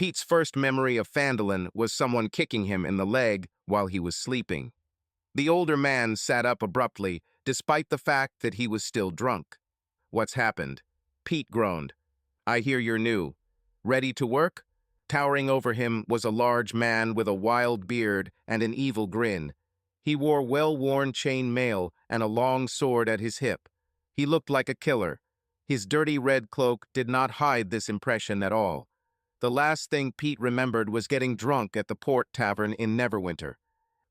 Pete's first memory of Fandolin was someone kicking him in the leg while he was sleeping. The older man sat up abruptly, despite the fact that he was still drunk. "What's happened?" Pete groaned. "I hear you're new. Ready to work?" Towering over him was a large man with a wild beard and an evil grin. He wore well-worn chain mail and a long sword at his hip. He looked like a killer. His dirty red cloak did not hide this impression at all. The last thing Pete remembered was getting drunk at the Port Tavern in Neverwinter.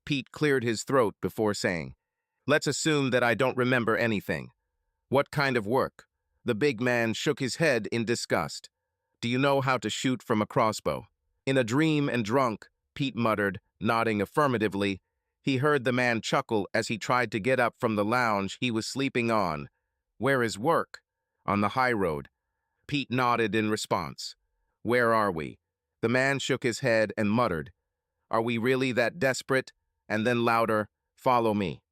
Pete cleared his throat before saying, "Let's assume that I don't remember anything. What kind of work?" The big man shook his head in disgust. "Do you know how to shoot from a crossbow?" In a dream and drunk, Pete muttered, nodding affirmatively. He heard the man chuckle as he tried to get up from the lounge he was sleeping on. "Where is work?" "On the high road." Pete nodded in response. "Where are we?" The man shook his head and muttered, "Are we really that desperate?" And then louder, "Follow me."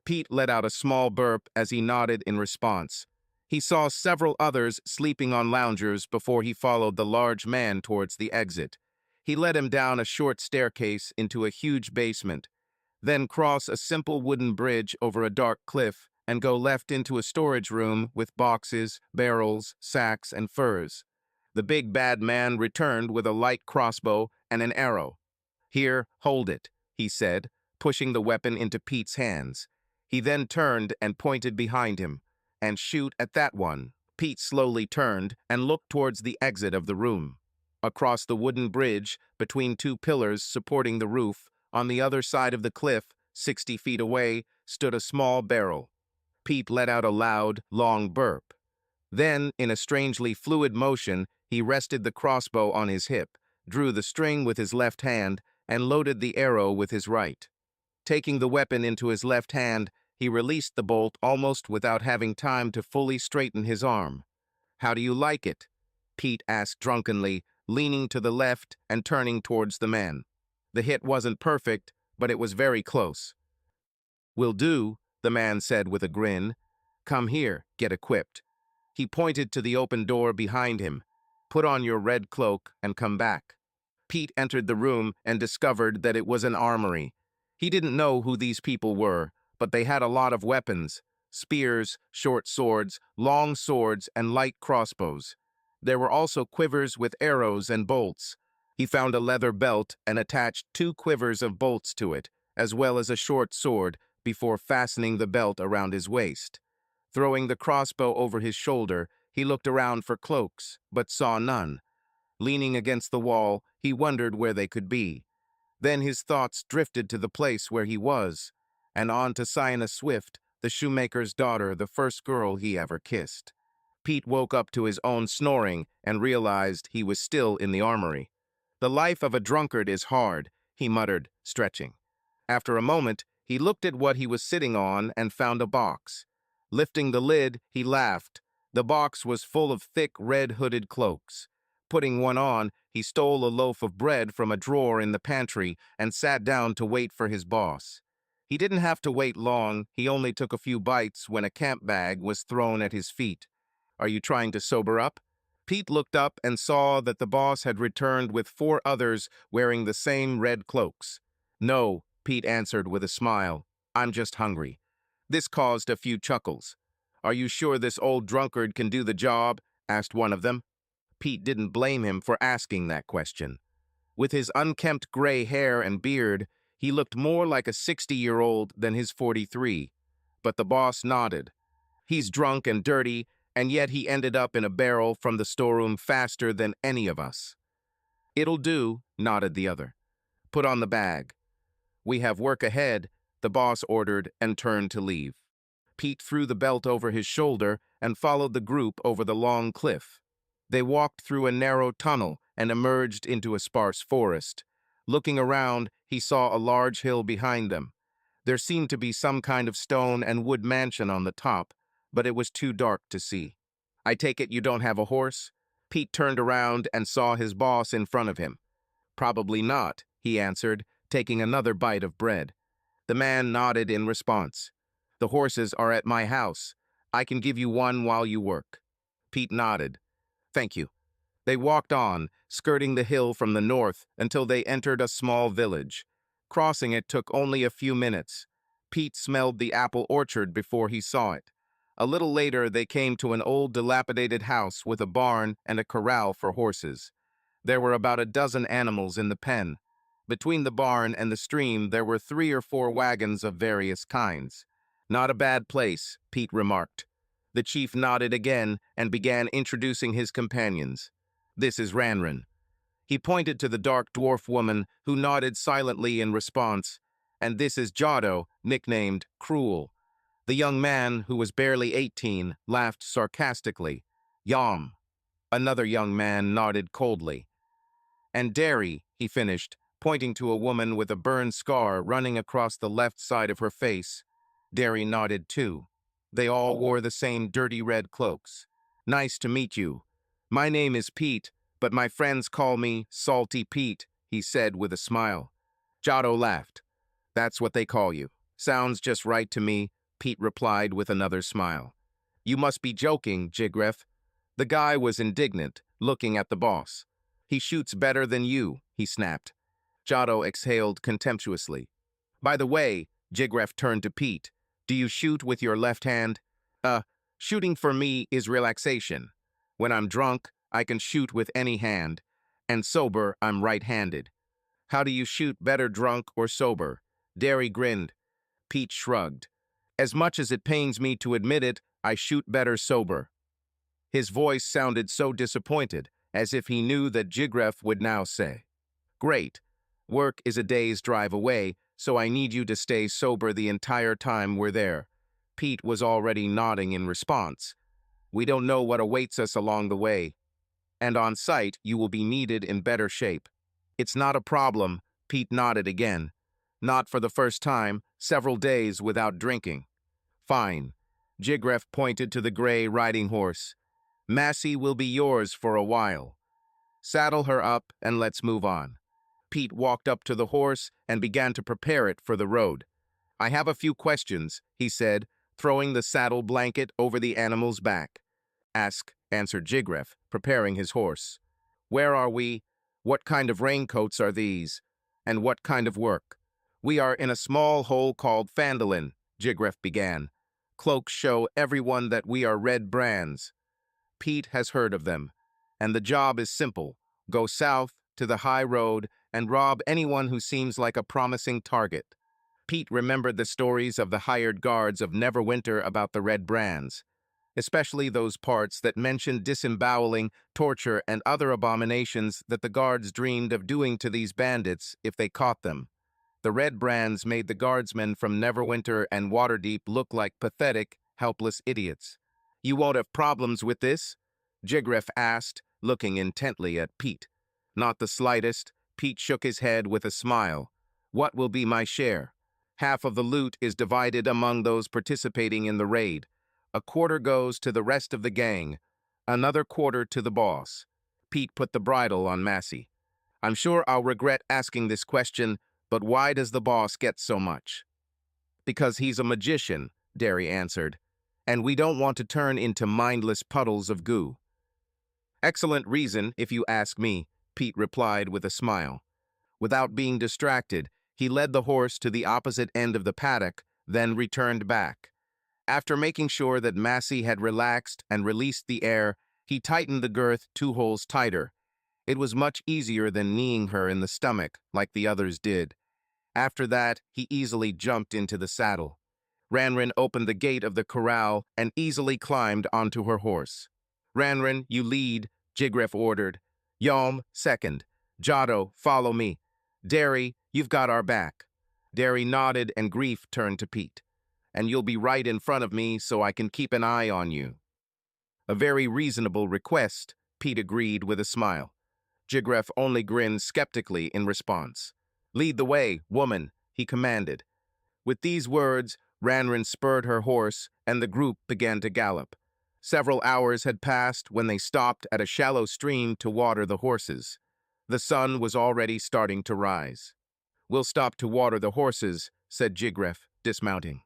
Pete let out a small burp as he nodded in response. He saw several others sleeping on loungers before he followed the large man towards the exit. He led him down a short staircase into a huge basement, then cross a simple wooden bridge over a dark cliff and go left into a storage room with boxes, barrels, sacks, and furs. The big bad man returned with a light crossbow and an arrow. "Here, hold it," he said, pushing the weapon into Pete's hands. He then turned and pointed behind him. "And shoot at that one." Pete slowly turned and looked towards the exit of the room. Across the wooden bridge, between two pillars supporting the roof, on the other side of the cliff, 60 feet away, stood a small barrel. Pete let out a loud, long burp. Then, in a strangely fluid motion, he rested the crossbow on his hip, drew the string with his left hand, and loaded the arrow with his right. Taking the weapon into his left hand, he released the bolt almost without having time to fully straighten his arm. "How do you like it?" Pete asked drunkenly, leaning to the left and turning towards the man. The hit wasn't perfect, but it was very close. "Will do," the man said with a grin. "Come here, get equipped." He pointed to the open door behind him. "Put on your red cloak and come back." Pete entered the room and discovered that it was an armory. He didn't know who these people were, but they had a lot of weapons: spears, short swords, long swords, and light crossbows. There were also quivers with arrows and bolts. He found a leather belt and attached 2 quivers of bolts to it, as well as a short sword, before fastening the belt around his waist. Throwing the crossbow over his shoulder, he looked around for cloaks, but saw none. Leaning against the wall, he wondered where they could be. Then his thoughts drifted to the place where he was, and on to Sienna Swift, the shoemaker's daughter, the first girl he ever kissed. Pete woke up to his own snoring and realized he was still in the armory. "The life of a drunkard is hard," he muttered, stretching. After a moment, he looked at what he was sitting on and found a box. Lifting the lid, he laughed. The box was full of thick, red-hooded cloaks. Putting one on, he stole a loaf of bread from a drawer in the pantry and sat down to wait for his boss. He didn't have to wait long. He only took a few bites when a camp bag was thrown at his feet. "Are you trying to sober up?" Pete looked up and saw that the boss had returned with 4 others wearing the same red cloaks. "No," Pete answered with a smile. "I'm just hungry." This caused a few chuckles. "Are you sure this old drunkard can do the job?" asked one of them. Pete didn't blame him for asking that question. With his unkempt gray hair and beard, he looked more like a 60-year-old than his 43. But the boss nodded. "He's drunk and dirty, and yet he ended up in a barrel from the storeroom faster than any of us." "It'll do," nodded the other. "Put on the bag." "We have work ahead," the boss ordered and turned to leave. Pete threw the belt over his shoulder and followed the group over the long cliff. They walked through a narrow tunnel and emerged into a sparse forest. Looking around, he saw a large hill behind them. There seemed to be some kind of stone and wood mansion on the top, but it was too dark to see. "I take it you don't have a horse?" Pete turned around and saw his boss in front of him. "Probably not," he answered, taking another bite of bread. The man nodded in response. "The horses are at my house. I can give you one while you work." Pete nodded. "Thank you." They walked on, skirting the hill from the north until they entered a small village. Crossing it took only a few minutes. Pete smelled the apple orchard before he saw it. A little later, they came to an old dilapidated house with a barn and a corral for horses. There were about a dozen animals in the pen. Between the barn and the stream, there were 3 or 4 wagons of various kinds. "Not a bad place," Pete remarked. The chief nodded again and began introducing his companions. "This is Ranran." He pointed to the dark dwarf woman, who nodded silently in response. "And this is Jado, nicknamed Cruel." The young man, who was barely 18, laughed sarcastically. "Yom." Another young man nodded coldly. "And Derry," he finished, pointing to a woman with a burn scar running across the left side of her face. Derry nodded too. They all wore the same dirty red cloaks. "Nice to meet you. My name is Pete, but my friends call me Salty Pete," he said with a smile. Jado laughed. "That's what they call you. Sounds just right to me," Pete replied with another smile. "You must be joking, Jigref." The guy was indignant, looking at the boss. "He shoots better than you," he snapped. Jado exhaled contemptuously. "By the way," Jigref turned to Pete, "do you shoot with your left hand?" Shooting for me is relaxation. When I'm drunk, I can shoot with any hand, and sober, I'm right-handed." "How do you shoot better drunk or sober?" Derry grinned. Pete shrugged. "As much as it pains me to admit it, I shoot better sober." His voice sounded so disappointed, as if he knew that Jigref would now say, "Great. Work is a day's drive away, so I need you to stay sober the entire time we're there." Pete was already nodding in response. "We don't know what awaits us along the way, and on site you will be needed in better shape." "It's not a problem," Pete nodded again. "Not for the first time, several days without drinking." "Fine." Jigref pointed to the gray riding horse. "Massey will be yours for a while. Saddle her up and let's move on." Pete walked up to the horse and began to prepare it for the road. "I have a few questions," he said, throwing the saddle blanket over the animal's back. "Ask," answered Jigref, preparing his horse. "Where are we? What kind of raincoats are these? And what kind of work?" "We are in a small hole called Fandolin," Jigref began. "Cloaks show everyone that we are red brands." Pete has heard of them, and the job is simple. Go south to the high road and rob anyone who seems like a promising target. Pete remembered the stories of the hired guards of Neverwinter about the red brands, especially those parts that mentioned disemboweling, torture, and other abominations that the guards dreamed of doing to these bandits if they caught them. The red brands made the guardsmen from Neverwinter and Waterdeep look like pathetic, helpless idiots. "You won't have problems with this?" Jigref asked, looking intently at Pete. "Not the slightest." Pete shook his head with a smile. "What will be my share?" "Half of the loot is divided among those participating in the raid. A quarter goes to the rest of the gang, another quarter to the boss." Pete put the bridle on Massey. "I'm sure I'll regret asking this question, but why does the boss get so much?" "Because he's a magician," Derry answered, "and we don't want to turn into mindless puddles of goo." "Excellent reason, if you ask me," Pete replied with a smile. Without being distracted, he led the horse to the opposite end of the paddock, then returned back. After making sure that Massey had relaxed and released the air, he tightened the girth 2 holes tighter. It was much easier than kneeing her in the stomach, like the others did. After that, he easily jumped into the saddle. Ranran opened the gate of the corral and easily climbed onto her horse. "Ranran, you lead," Jigref ordered. "Yalm, second. Jado, follow me. Derry, you've got our back." Derry nodded and Grief turned to Pete. "And you'll be right in front of me so I can keep an eye on you." "A very reasonable request," Pete agreed with a smile. Jigref only grinned skeptically in response. "Lead the way, woman," he commanded. With these words, Ranran spurred her horse, and the group began to gallop. Several hours had passed when they stopped at a shallow stream to water the horses. The sun was already starting to rise. "We'll stop to water the horses," said Jigref, dismounting.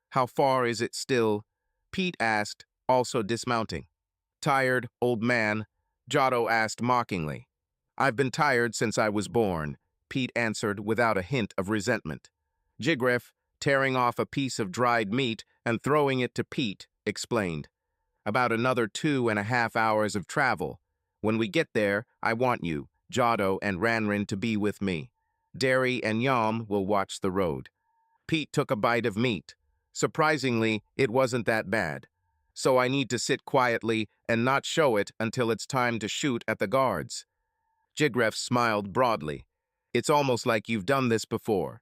"How far is it still?" Pete asked, also dismounting. "Tired, old man?" Jado asked mockingly. I've been tired since I was born, Pete answered without a hint of resentment. Jigref, tearing off a piece of dried meat and throwing it to Pete, explained. About another 2.5 hours of travel. When we get there, I want you, Jado and Ranrin to be with me. Derry and Yom will watch the road. Pete took a bite of meat. Surprisingly, it wasn't that bad. So I need to sit quietly and not show it until it's time to shoot at the guards. Jigref smiled broadly. It's almost like you've done this before.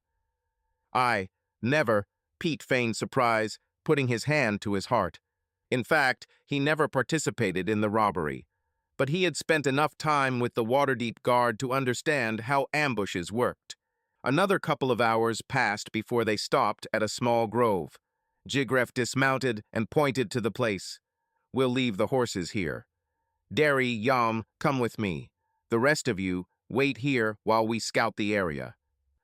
I, never, Pete feigned surprise, putting his hand to his heart. In fact, he never participated in the robbery. But he had spent enough time with the Waterdeep Guard to understand how ambushes worked. Another couple of hours passed before they stopped at a small grove. Jigref dismounted and pointed to the place. We'll leave the horses here. Derry, Yom, come with me. The rest of you, wait here while we scout the area.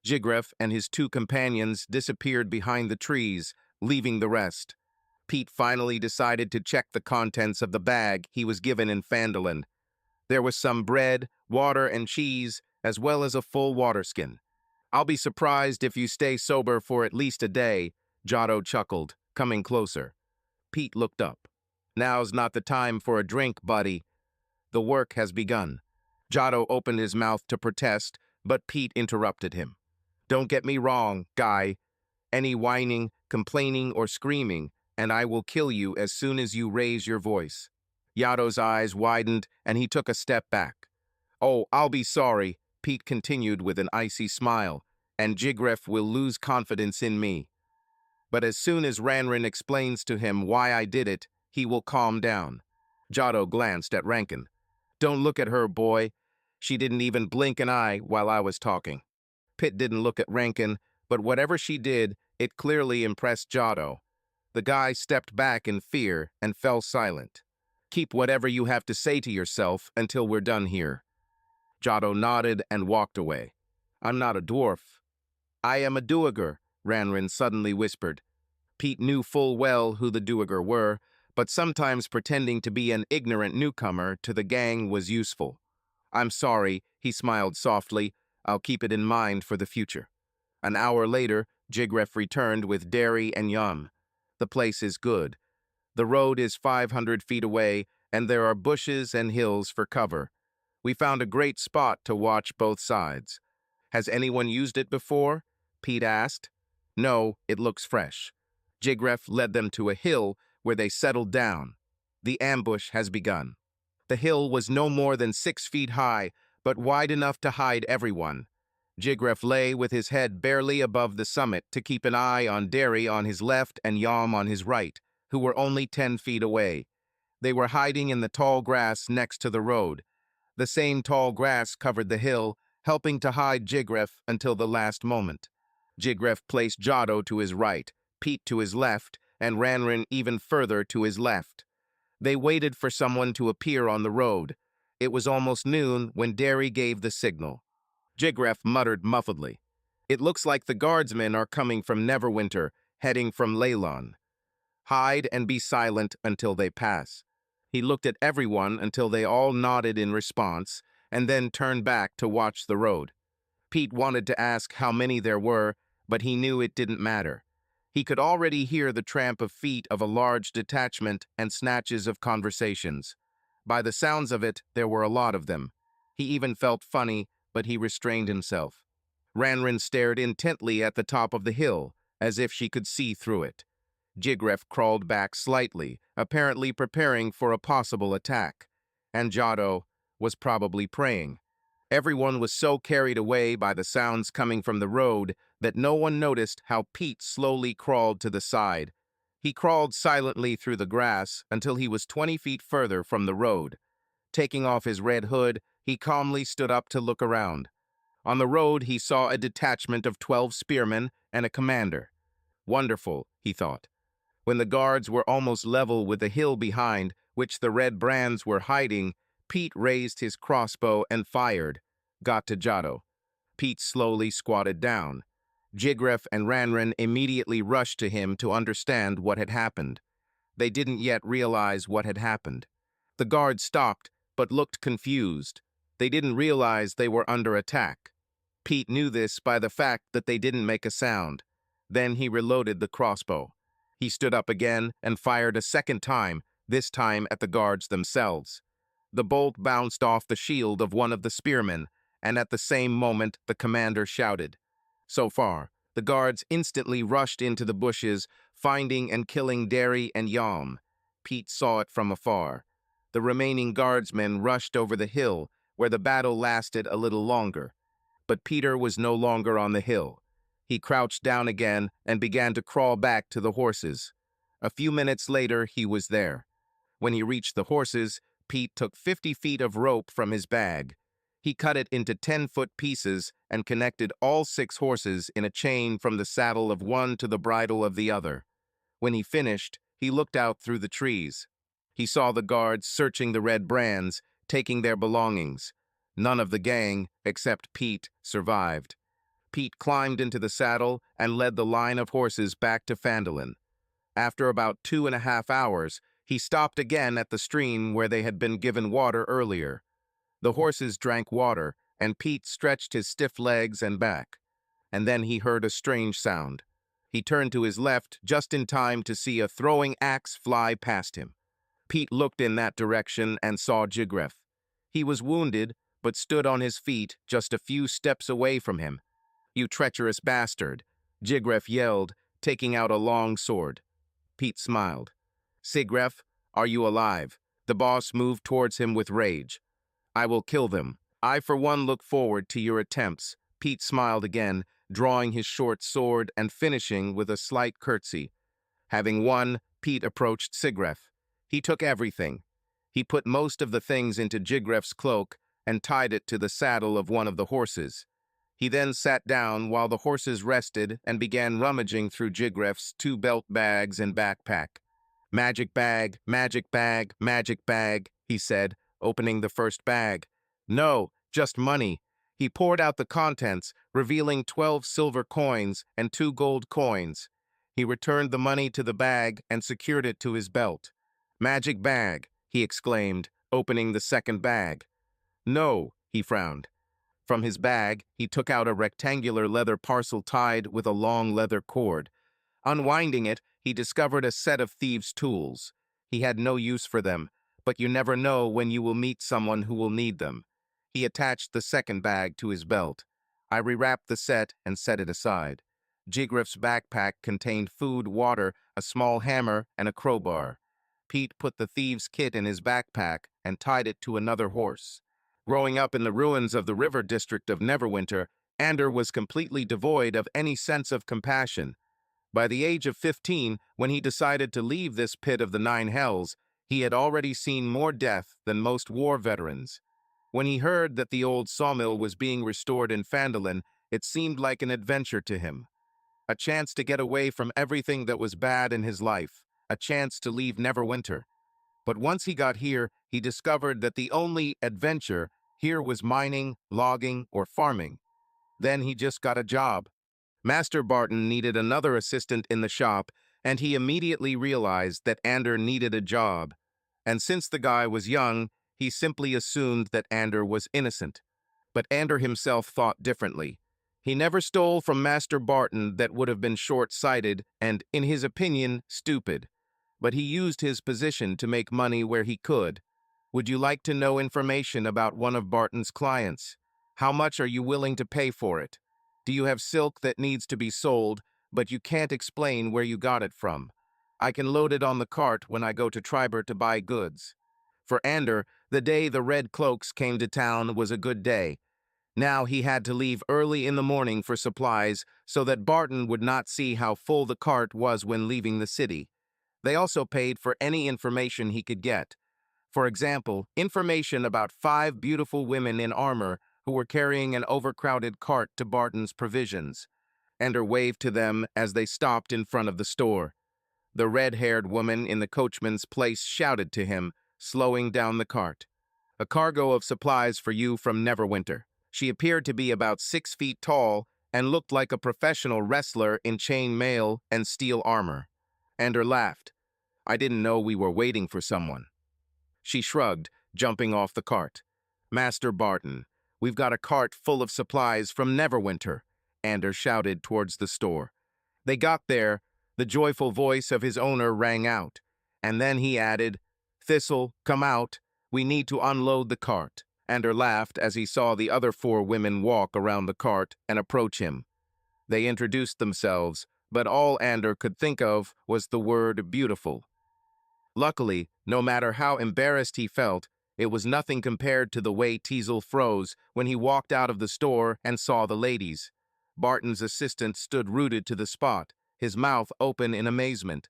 Jigref and his 2 companions disappeared behind the trees, leaving the rest. Pete finally decided to check the contents of the bag he was given in Fandolin. There was some bread, water, and cheese, as well as a full water skin. I'll be surprised if you stay sober for at least a day, Jado chuckled, coming closer. Pete looked up. Now's not the time for a drink, buddy. The work has begun. Jado opened his mouth to protest, but Pete interrupted him. Don't get me wrong, guy. Any whining, complaining, or screaming, and I will kill you as soon as you raise your voice. Yado's eyes widened, and he took a step back. Oh, I'll be sorry, Pete continued with an icy smile, and Jigref will lose confidence in me. But as soon as Ranrin explains to him why I did it, he will calm down. Jado glanced at Rankin. Don't look at her, boy. She didn't even blink an eye while I was talking. Pitt didn't look at Rankin, but whatever she did, it clearly impressed Jado. The guy stepped back in fear and fell silent. Keep whatever you have to say to yourself until we're done here. Jado nodded and walked away. I'm not a dwarf. I am a Duergar, Ranrin suddenly whispered. Pete knew full well who the Duergar were, but sometimes pretending to be an ignorant newcomer to the gang was useful. I'm sorry, he smiled softly. I'll keep it in mind for the future. An hour later, Jigref returned with Derry and Yum. The place is good. The road is 500 feet away, and there are bushes and hills for cover. We found a great spot to watch both sides. Has anyone used it before? Pete asked. No, it looks fresh. Jigref led them to a hill where they settled down. The ambush has begun. The hill was no more than 6 feet high, but wide enough to hide everyone. Jigref lay with his head barely above the summit to keep an eye on Derry on his left and Yom on his right, who were only 10 feet away. They were hiding in the tall grass next to the road. The same tall grass covered the hill, helping to hide Jigref until the last moment. Jigref placed Jado to his right, Pete to his left, and Ranrin even further to his left. They waited for someone to appear on the road. It was almost noon when Derry gave the signal. Jigref muttered muffledly. It looks like the guardsmen are coming from Neverwinter, heading from Leylon. Hide and be silent until they pass. He looked at everyone until they all nodded in response, and then turned back to watch the road. Pete wanted to ask how many there were, but he knew it didn't matter. He could already hear the tramp of feet of a large detachment and snatches of conversations. By the sounds of it, there were a lot of them. He even felt funny, but he restrained himself. Ranrin stared intently at the top of the hill, as if she could see through it. Jigref crawled back slightly, apparently preparing for a possible attack. And Jado was probably praying. Everyone was so carried away by the sounds coming from the road that no one noticed how Pete slowly crawled to the side. He crawled silently through the grass until he was 20 feet further from the road. Taking off his red hood, he calmly stood up to look around. On the road, he saw a detachment of 12 spearmen and a commander. Wonderful, he thought. When the guards were almost level with the hill behind, which the red brands were hiding, Pete raised his crossbow and fired. Got to Jado. Pete slowly squatted down. Jigref and Ranrin immediately rushed to him to understand what had happened. They didn't yet realize what had happened. The guard stopped, but looked confused. They didn't realize they were under attack. Pete knew this by the fact that they didn't make a sound. Then he reloaded the crossbow. He stood up again and fired a second time, this time at the guards themselves. The bolt bounced off the shield of one of the spearmen, and at the same moment the commander shouted. So far, the guards instantly rushed into the bushes, finding and killing Derry and Yalm. Pete saw it from afar. The remaining guardsmen rushed over the hill, where the battle lasted a little longer. But Peter was no longer on the hill. He crouched down again and began to crawl back to the horses. A few minutes later, he was there. When he reached the horses, Pete took 50 feet of rope from his bag. He cut it into 10-foot pieces and connected all 6 horses in a chain from the saddle of one to the bridle of the other. When he finished, he looked out through the trees. He saw the guards searching the red brands, taking their belongings. None of the gang, except Pete, survived. Pete climbed into the saddle and led the line of horses back to Fandolin. After about 2.5 hours, he stopped again at the stream where they had been given water earlier. The horses drank water, and Pete stretched his stiff legs and back. And then he heard a strange sound. He turned to his left just in time to see a throwing axe fly past him. Pete looked in that direction and saw Jigref. He was wounded, but stood on his feet just a few steps away from him. "You treacherous bastard," Jigref yelled, taking out a long sword. Pete smiled. "Sigref, are you alive?" The boss moved towards him with rage. "I will kill them. I for one look forward to your attempts." Pete smiled again, drawing his short sword and finishing with a slight curtsy. Having won, Pete approached Sigref. He took everything. He put most of the things into Jigref's cloak and tied it to the saddle of one of the horses. He then sat down while the horses rested and began rummaging through Jigref's 2 belt bags and backpack. "Magic bag, magic bag, magic bag," he said, opening the first bag. "No, just money." He poured out the contents, revealing 12 silver coins and 2 gold coins. He returned the money to the bag and secured it to his belt. "Magic bag," he exclaimed, opening the second bag. "No," he frowned. From his bag, he took out a rectangular leather parcel tied with a long leather cord. Unwinding it, he discovered a set of thieves' tools. He had no use for them, but you never know when you will meet someone who will need them. He attached the second bag to his belt. I rewrapped the set and set it aside. Jigref's backpack contained food, water, a small hammer, and a crowbar. Pete put the thieves' kit in his backpack and tied it to another horse. Growing up in the ruins of the river district of Neverwinter, Ander was completely devoid of any sense of compassion. By the age of 15, when he decided to leave this pit of the 9 hells, he had already seen more death than most war veterans. When he heard that the old sawmill was being restored in Fandolin, it seemed like an adventure to him. A chance to get away from everything that was bad in his life, a chance to leave Neverwinter. But once he got here, he discovered that the only adventure here was mining, logging, or farming. Then he just got a job. Master Barton needed another assistant in the shop, and he immediately realized that Ander needed a job. And since the guy was young, he simply assumed that Ander was innocent. But Ander himself thought differently. He never stole from Master Barton. That would have been short-sighted and, in his opinion, stupid. But he used his position to make money where he could. "Would you like to know information about one of Barton's clients? How much are you willing to pay for it? Do you have silk that needs to be sold, but you can't explain where you got it from? I can load it on the cart when I go to Triber to buy goods." For Ander, the day the Red Cloaks came to town was a good day. Now he had to leave early in the morning for supplies so that Barton would not see how full the cart was when leaving the city. They also paid for any information he could get. For example, information about 5 beautiful women in armor who were carrying an overcrowded cart to Barton's provisions. Ender waved to them as they stopped in front of the store. The red-haired woman in the coachman's place shouted to him, slowing down the cart. "A cargo of supplies for you from Neverwinter." She appeared to be about 6 feet tall and looked like a professional wrestler in chain mail and steel armor. Ender laughed. "I didn't know we were waiting for someone." She shrugged, jumping off the cart. Master Barton, we've got a cart full of supplies from Neverwinter, Anders shouted towards the store. They got there, the joyful voice of his owner rang out, and then he added, Thistle, come out, we need to unload the cart. Ander laughed as he saw the other 4 women walk around the cart and approach him. They introduced themselves, but all Ander could think of was the word beautiful. Luckily, no matter how embarrassed he felt, it was nothing compared to the way Teasel froze when he walked out of the store and saw the ladies. Barton's assistant stood rooted to the spot, his mouth open in amazement.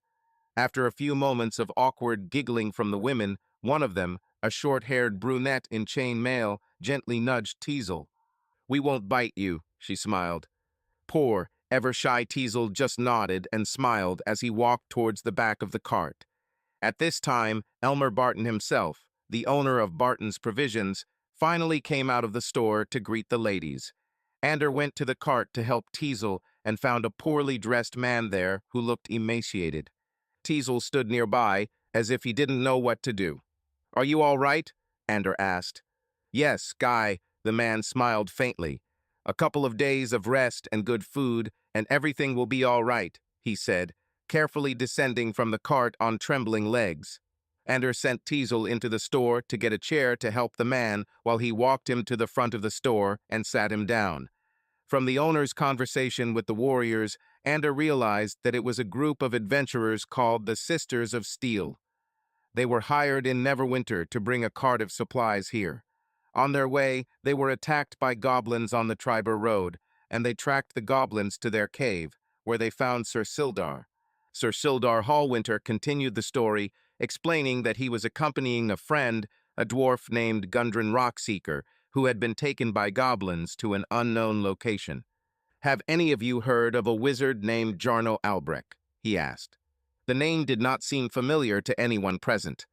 After a few moments of awkward giggling from the women, one of them, a short-haired brunette in chain mail, gently nudged Teasel. We won't bite you, she smiled. Poor, ever-shy Teasel just nodded and smiled as he walked towards the back of the cart. At this time, Elmer Barton himself, the owner of Barton's Provisions, finally came out of the store to greet the ladies. Ander went to the cart to help Teasel and found a poorly dressed man there who looked emaciated. Teasel stood nearby, as if he didn't know what to do. Are you all right? Ander asked. Yes, Guy, the man smiled faintly. A couple of days of rest and good food, and everything will be all right, he said, carefully descending from the cart on trembling legs. Ander sent Teasel into the store to get a chair to help the man while he walked him to the front of the store and sat him down. From the owner's conversation with the warriors, Ander realized that it was a group of adventurers called the Sisters of Steel. They were hired in Neverwinter to bring a cart of supplies here. On their way, they were attacked by goblins on the Triber Road, and they tracked the goblins to their cave, where they found Sir Sildar. Sir Sildar Hallwinter continued the story, explaining that he was accompanying a friend, a dwarf named Gundren Rockseeker, who had been taken by goblins to an unknown location. Have any of you heard of a wizard named Jarno Albrecht? He asked. The name did not seem familiar to anyone present.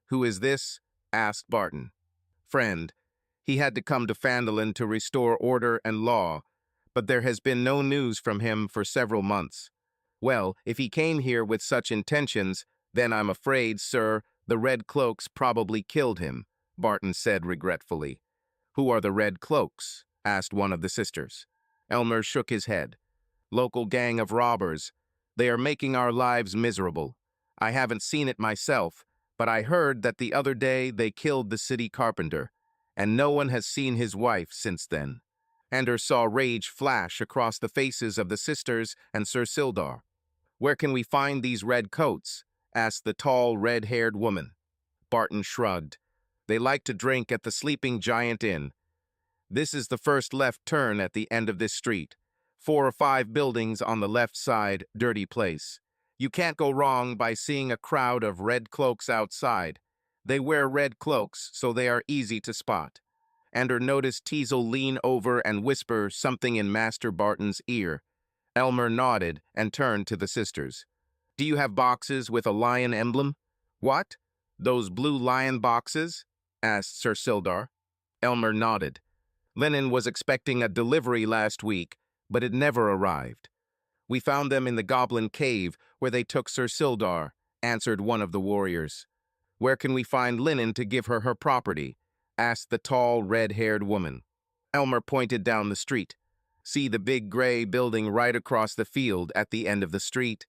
Who is this? Asked Barton. Friend. He had to come to Fandolin to restore order and law, but there has been no news from him for several months. Well, if he came here with such intentions, then I'm afraid, sir, the Red Cloaks probably killed him, Barton said regretfully. Who are the Red Cloaks? Asked one of the sisters. Elmer shook his head. Local gang of robbers. They are making our lives miserable. I haven't seen it myself, but I heard that the other day they killed the city carpenter, and no one has seen his wife since then. Ander saw rage flash across the faces of the sisters and Sir Sildar. Where can we find these red coats? Asked the tall, red-haired woman. Barton shrugged. They like to drink at the Sleeping Giant Inn. This is the first left turn at the end of this street. 4 or 5 buildings on the left side, dirty place. You can't go wrong by seeing a crowd of red cloaks outside. They wear red cloaks, so they are easy to spot. Ander noticed Teasel lean over and whisper something in Master Barton's ear. Elmer nodded and turned to the sisters. Do you have boxes with a lion emblem? What? Those blue lion boxes? Asked Sir Sildar. Elmer nodded. Lennon was expecting a delivery last week, but it never arrived. We found them in the Goblin Cave, where they took Sir Sildar, answered one of the warriors. Where can we find Linen to give her property? Asked the tall, red-haired woman. Elmer pointed down the street. See the big gray building right across the field at the end of the street?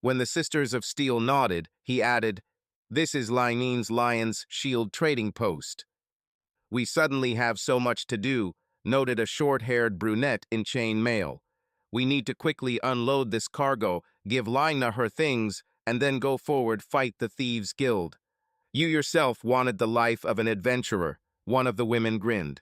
When the Sisters of Steel nodded, he added, This is Lineen's Lion's Shield trading post. We suddenly have so much to do, noted a short-haired brunette in chain mail. We need to quickly unload this cargo, give Lina her things, and then go forward fight the Thieves' Guild. You yourself wanted the life of an adventurer, one of the women grinned.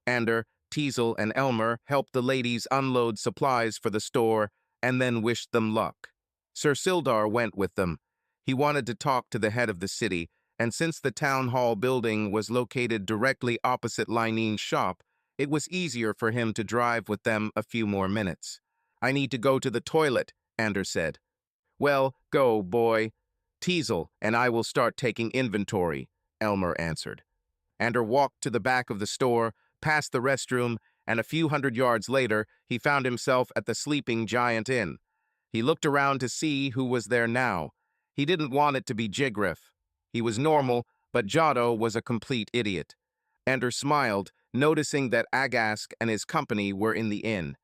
Ander, Teasel, and Elmer helped the ladies unload supplies for the store and then wished them luck. Sir Sildar went with them. He wanted to talk to the head of the city, and since the town hall building was located directly opposite Lineen's shop, it was easier for him to drive with them a few more minutes. I need to go to the toilet, Ander said. Well, go, boy. Teasel and I will start taking inventory, Elmer answered. Ander walked to the back of the store, past the restroom, and a few hundred yards later, he found himself at the Sleeping Giant Inn. He looked around to see who was there now. He didn't want it to be Jigriff. He was normal, but Giotto was a complete idiot. Ander smiled, noticing that Agask and his company were in the inn.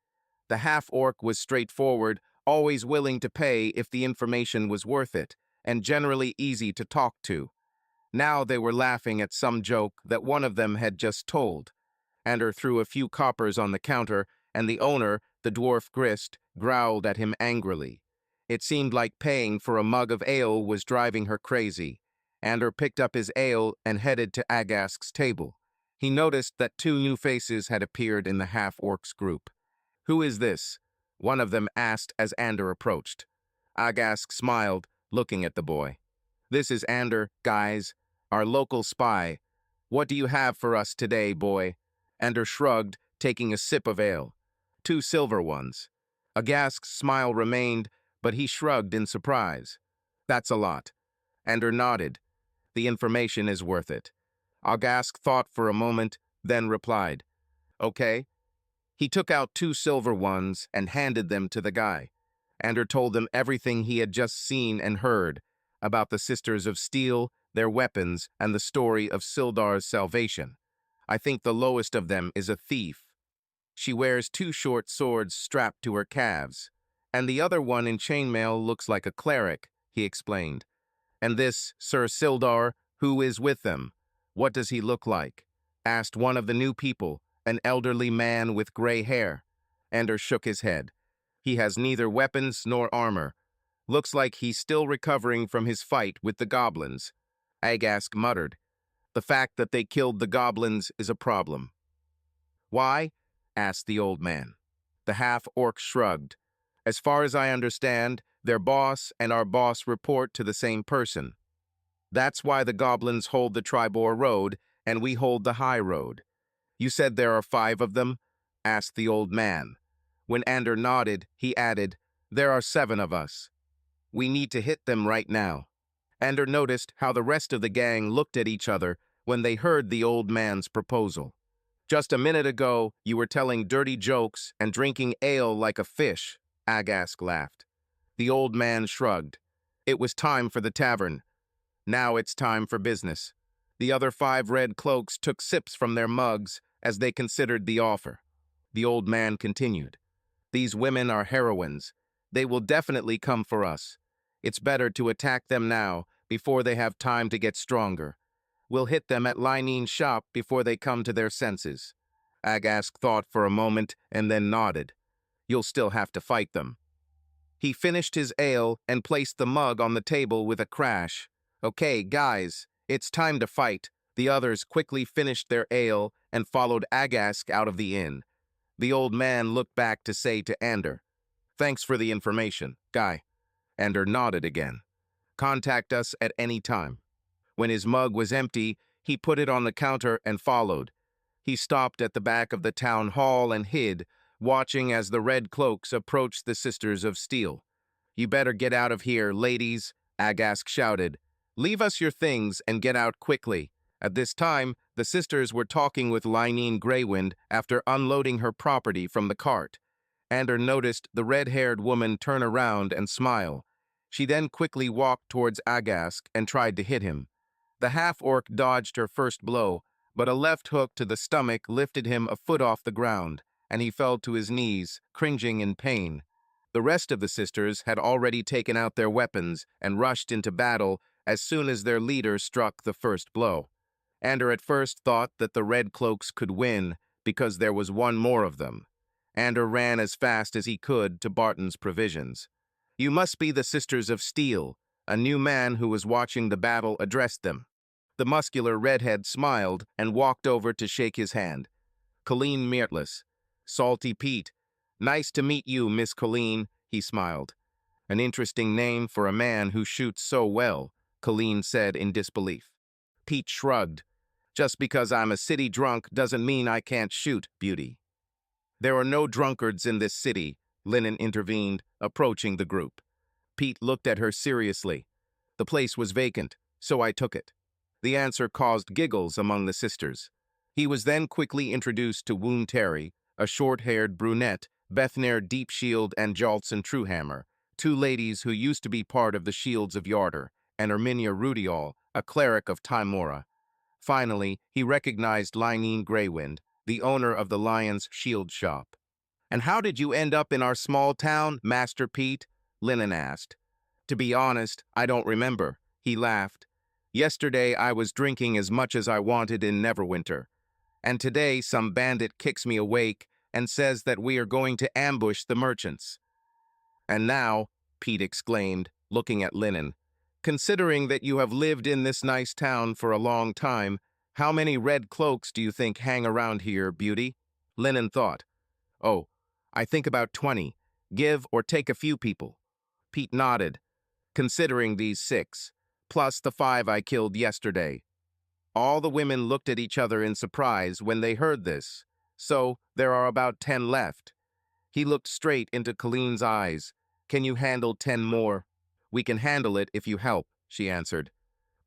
The half-orc was straightforward, always willing to pay if the information was worth it, and generally easy to talk to. Now they were laughing at some joke that one of them had just told. Ander threw a few coppers on the counter, and the owner, the dwarf Grist, growled at him angrily. It seemed like paying for a mug of ale was driving her crazy. Ander picked up his ale and headed to Agask's table. He noticed that two new faces had appeared in the half-orcs group. "Who is this?" one of them asked as Ander approached. Agask smiled, looking at the boy. "This is Ander, guys, our local spy. What do you have for us today, boy?" Ander shrugged, taking a sip of ale. "2 silver ones." Agask's smile remained, but he shrugged in surprise. "That's a lot." Ander nodded. "The information is worth it." Agask thought for a moment, then replied, "Okay." He took out 2 silver ones and handed them to the guy. Ander told them everything he had just seen and heard about the Sisters of Steel, their weapons, and the story of Sildar's salvation. "I think the lowest of them is a thief. She wears 2 short swords strapped to her calves, and the other one in chainmail looks like a cleric," he explained. "And this, Sir Sildar, who is with them? What does he look like?" asked one of the new people, an elderly man with gray hair. Ander shook his head. "He has neither weapons nor armor. Looks like he's still recovering from his fight with the goblins." Agask muttered. "The fact that they killed the goblins is a problem." "Why?" asked the old man. The half-orc shrugged. "As far as I understand, their boss and our boss report to the same person. That's why the goblins hold the Tribor Road and we hold the High Road." "You said there are 5 of them?" asked the old man. When Ander nodded, he added, "There are 7 of us. We need to hit them right now." Ander noticed how the rest of the gang looked at each other when they heard the old man's proposal. "Just a minute ago, you were telling dirty jokes and drinking ale like a fish," Agask laughed. The old man shrugged. "It was time for the tavern. Now it's time for business." The other 5 red cloaks took sips from their mugs as they considered the offer. The old man continued, "These women are heroines. They will definitely come for us. It's better to attack them now, before they have time to get stronger. We'll hit them at Lineen's shop before they come to their senses." Agask thought for a moment and then nodded. "You'll still have to fight them." He finished his ale and placed the mug on the table with a crash. "Okay, guys, it's time to fight." The others quickly finished their ale and followed Agask out of the inn. The old man looked back to say to Ander, "Thanks for the information, guy." Ander nodded again. "Contact us at any time." When his mug was empty, he put it on the counter and followed. He stopped at the back of the town hall and hid, watching as the red cloaks approached the Sisters of Steel. "You better get out of here, ladies," Agask shouted. "Leave us your things and get out quickly." At this time, the sisters were talking with Lineen Greywind after unloading her property from the cart. Ander noticed the red-haired woman turn around and smile. She then quickly walked towards Agask and tried to hit him. The half-orc dodged her first blow, but a left hook to the stomach lifted him a foot off the ground, and he fell to his knees, cringing in pain. The rest of the sisters had already taken out their weapons and rushed into battle as soon as their leader struck the first blow. Ander at first thought that the red cloaks could win because there was one more of them. Ander ran as fast as he could to Barton's provisions. "You must be the Sisters of Steel," a new man who was watching the battle addressed them. The muscular redhead smiled and walked over to shake his hand. "Colleen Meartless." "Salty Pete." "Nice to meet you, Miss Colleen," he smiled. "An interesting name for a man who shoots so well," Colleen said in disbelief. Pete shrugged. "Just because I'm a city drunk doesn't mean I can't shoot, beauty." "There are no drunkards in this city," Lennon intervened, approaching the group. Pete looked at her seriously. "The place was vacant, so I took it." The answer caused giggles among the sisters. He was then quickly introduced to Woon Terry, a short-haired brunette, Bethnair Deepshield and Jaltson Truehammer, 2 ladies who used to be part of the Shields of Yarder, and Erminia Rudial, a cleric of Timora. Finally, he recognized Linene Greywind, the owner of the Lion's Shield shop. "And how did you end up in our small town, Master Pete?" Linen asked. "To be honest, I don't remember," he laughed. "Yesterday I was drinking as much as I wanted in Neverwinter, and today some bandit kicks me awake and says that we are going to ambush the merchants. And now," Pete exclaimed, looking at Linen, "considering that you have lived in this nice town for a long time, how many red cloaks do you think hang around here, beauty?" Linen thought. "Oh, I think about 20. Give or take a few people." Pete nodded, "Considering these 6, plus the 5 I killed yesterday." All the women looked at each other in surprise when they heard this. "So, there are about 10 left." He looked straight into Colleen's eyes. "Can you handle 10 more?" "We can handle it if you help," she answered.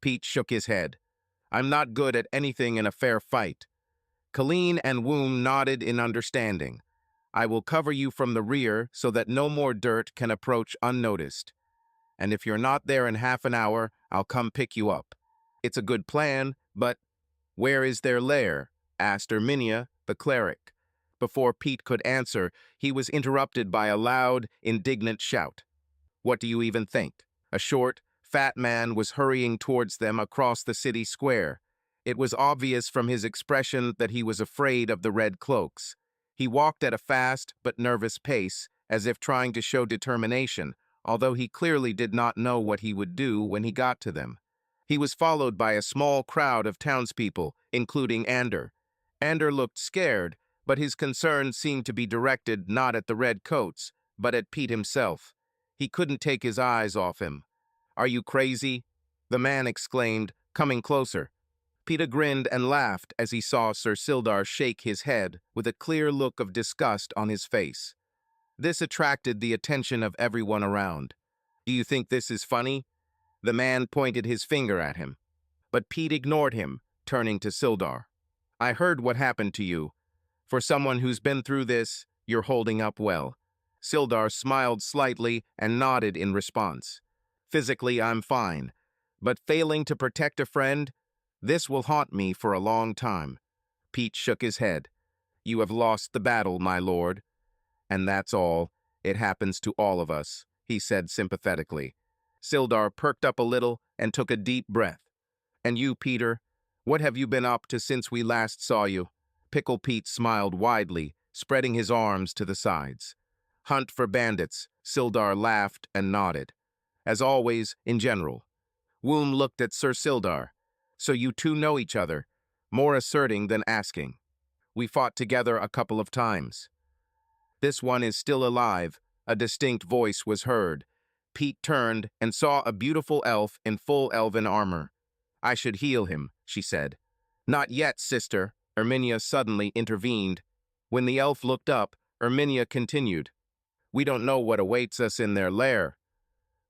Pete shook his head. "I'm not good at anything in a fair fight." Colleen and Woom nodded in understanding. "I will cover you from the rear so that no more dirt can approach unnoticed. And if you're not there in half an hour, I'll come pick you up." "It's a good plan, but where is their lair?" asked Erminia, the cleric. Before Pete could answer, he was interrupted by a loud, indignant shout. "What do you even think?" A short, fat man was hurrying towards them across the city square. It was obvious from his expression that he was afraid of the red cloaks. He walked at a fast but nervous pace, as if trying to show determination, although he clearly did not know what he would do when he got to them. He was followed by a small crowd of townspeople, including Ander. Ander looked scared, but his concern seemed to be directed not at the red coats, but at Pete himself. He couldn't take his eyes off him. "Are you crazy?" the man exclaimed, coming closer. Peter grinned and laughed as he saw Sir Sildar shake his head with a clear look of disgust on his face. This attracted the attention of everyone around. "Do you think this is funny?" The man pointed his finger at him. But Pete ignored him, turning to Sildar. "I heard what happened to you. For someone who's been through this, you're holding up well." Sildar smiled slightly and nodded in response. "Physically, I'm fine, but failing to protect a friend, this will haunt me for a long time." Pete shook his head. "You have lost the battle, my lord. And that's all. It happens to all of us," he said sympathetically. Sildar perked up a little and took a deep breath. "And you, Peter, what have you been up to since we last saw you?" Pickle Pete smiled widely, spreading his arms to the sides. "Hunt for bandits," Sildar laughed and nodded. "As always, in general." Woom looked at Sir Sildar. "So you two know each other," more asserting than asking. "We fought together a couple of times." "This one is still alive," a distinct voice was heard. Pete turned and saw a beautiful elf in full elven armor. "I should heal him," she said. "Not yet, sister," Erminia suddenly intervened. When the elf looked up, Erminia continued. "We don't know what awaits us in their lair.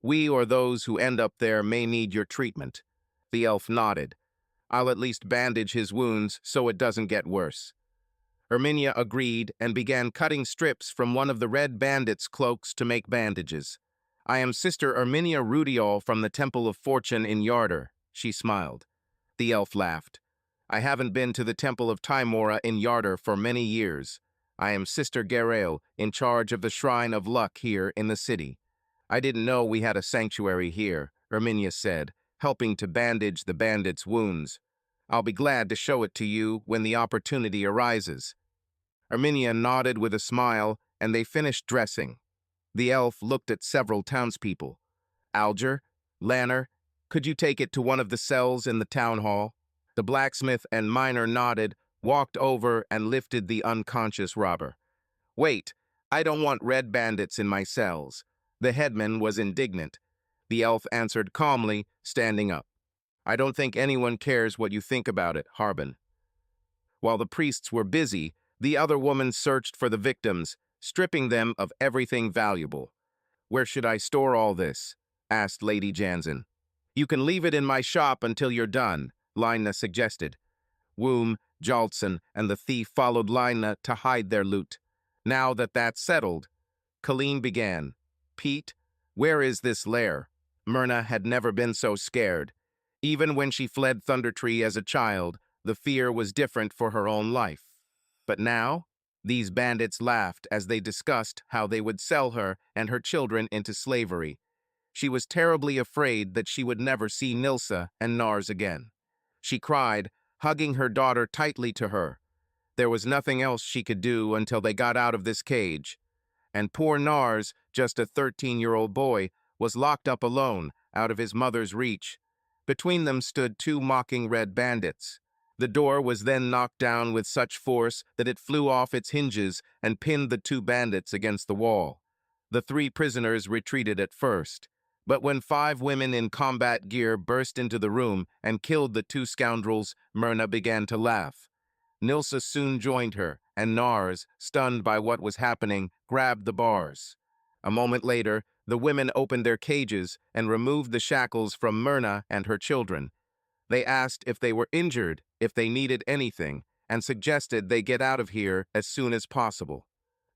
We or those who end up there may need your treatment." The elf nodded. "I'll at least bandage his wounds so it doesn't get worse." Erminia agreed and began cutting strips from one of the red bandits' cloaks to make bandages. "I am Sister Erminia Rudiol from the Temple of Fortune in Yarder," she smiled. The elf laughed. "I haven't been to the Temple of Timora in Yarder for many years. I am Sister Gerael, in charge of the Shrine of Luck here in the city." "I didn't know we had a sanctuary here," Erminia said, helping to bandage the bandit's wounds. "I'll be glad to show it to you when the opportunity arises." Erminia nodded with a smile, and they finished dressing. The elf looked at several townspeople. "Alger, Lanner, could you take it to one of the cells in the town hall?" The blacksmith and miner nodded, walked over, and lifted the unconscious robber. "Wait, I don't want red bandits in my cells." The headman was indignant. The elf answered calmly, standing up. "I don't think anyone cares what you think about it, Harbin." While the priests were busy, the other woman searched for the victims, stripping them of everything valuable. "Where should I store all this?" asked Lady Jansen. "You can leave it in my shop until you're done," Lina suggested. Woom, Jaltson, and the thief followed Lina to hide their loot. Now that that's settled, Colleen began. "Pete, where is this lair?" Myrna had never been so scared. Even when she fled Thundertree as a child, the fear was different for her own life. But now, these bandits laughed as they discussed how they would sell her and her children into slavery. She was terribly afraid that she would never see Nilsa and Nars again. She cried, hugging her daughter tightly to her. There was nothing else she could do until they got out of this cage. And poor Nars, just a 13-year-old boy, was locked up alone, out of his mother's reach. Between them stood two mocking red bandits. The door was then knocked down with such force that it flew off its hinges and pinned the two bandits against the wall. The three prisoners retreated at first, but when 5 women in combat gear burst into the room and killed the two scoundrels, Myrna began to laugh. Nilsa soon joined her, and Nars, stunned by what was happening, grabbed the bars. A moment later, the women opened their cages and removed the shackles from Myrna and her children. They asked if they were injured, if they needed anything, and suggested they get out of here as soon as possible.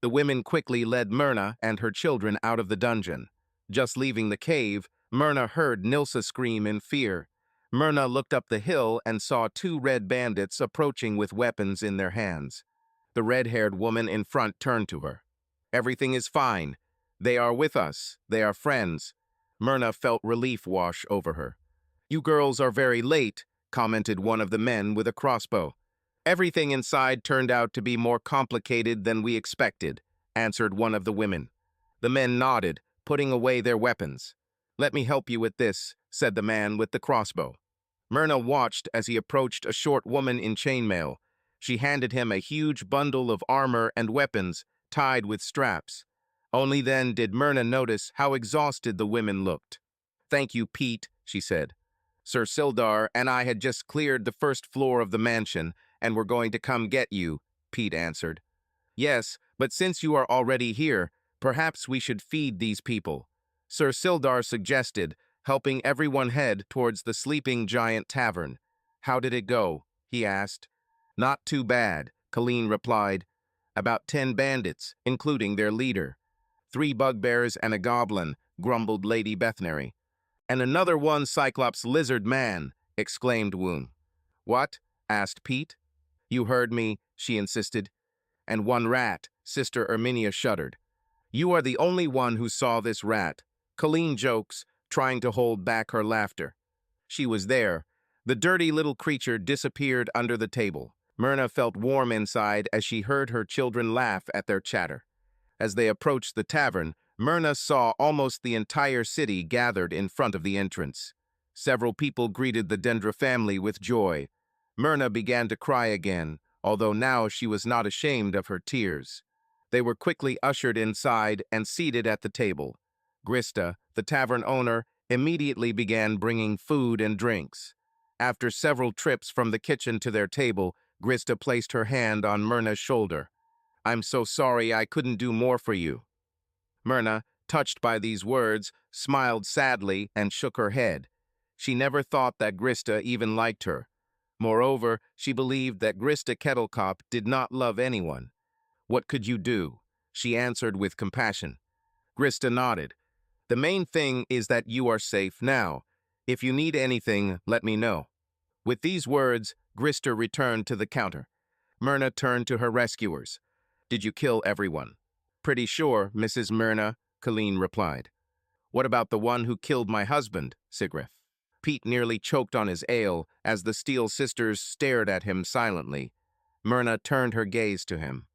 The women quickly led Myrna and her children out of the dungeon. Just leaving the cave, Myrna heard Nilsa scream in fear. Myrna looked up the hill and saw 2 red bandits approaching with weapons in their hands. The red-haired woman in front turned to her. "Everything is fine. They are with us. They are friends." Myrna felt relief wash over her. "You girls are very late," commented one of the men with a crossbow. "Everything inside turned out to be more complicated than we expected," answered one of the women. The men nodded, putting away their weapons. "Let me help you with this," said the man with the crossbow. Myrna watched as he approached a short woman in chainmail. She handed him a huge bundle of armor and weapons, tied with straps. Only then did Myrna notice how exhausted the women looked. "Thank you, Pete," she said. "Sir Sildar and I had just cleared the first floor of the mansion, and were going to come get you," Pete answered. "Yes, but since you are already here, perhaps we should feed these people," Sir Sildar suggested, helping everyone head towards the sleeping giant tavern. "How did it go?" he asked. "Not too bad," Colleen replied. "About 10 bandits, including their leader. 3 bugbears and a goblin," grumbled Lady Bethnary. "And another one Cyclops lizard man," exclaimed Woon. "What?" asked Pete. "You heard me," she insisted. "And 1 rat," Sister Erminia shuddered. "You are the only one who saw this rat," Colleen jokes, trying to hold back her laughter. She was there. The dirty little creature disappeared under the table. Myrna felt warm inside as she heard her children laugh at their chatter. As they approached the tavern, Myrna saw almost the entire city gathered in front of the entrance. Several people greeted the Dendra family with joy. Myrna began to cry again, although now she was not ashamed of her tears. They were quickly ushered inside and seated at the table. Grista, the tavern owner, immediately began bringing food and drinks. After several trips from the kitchen to their table, Grista placed her hand on Myrna's shoulder. "I'm so sorry I couldn't do more for you." Myrna, touched by these words, smiled sadly and shook her head. She never thought that Grista even liked her. Moreover, she believed that Grista Kettlecop did not love anyone. "What could you do?" she answered with compassion. Grista nodded. "The main thing is that you are safe now. If you need anything, let me know." With these words, Grista returned to the counter. Myrna turned to her rescuers. "Did you kill everyone?" "Pretty sure, Mrs. Myrna," Colleen replied. "What about the one who killed my husband, Sigrith?" Pete nearly choked on his ale as the Steel sisters stared at him silently. Myrna turned her gaze to him.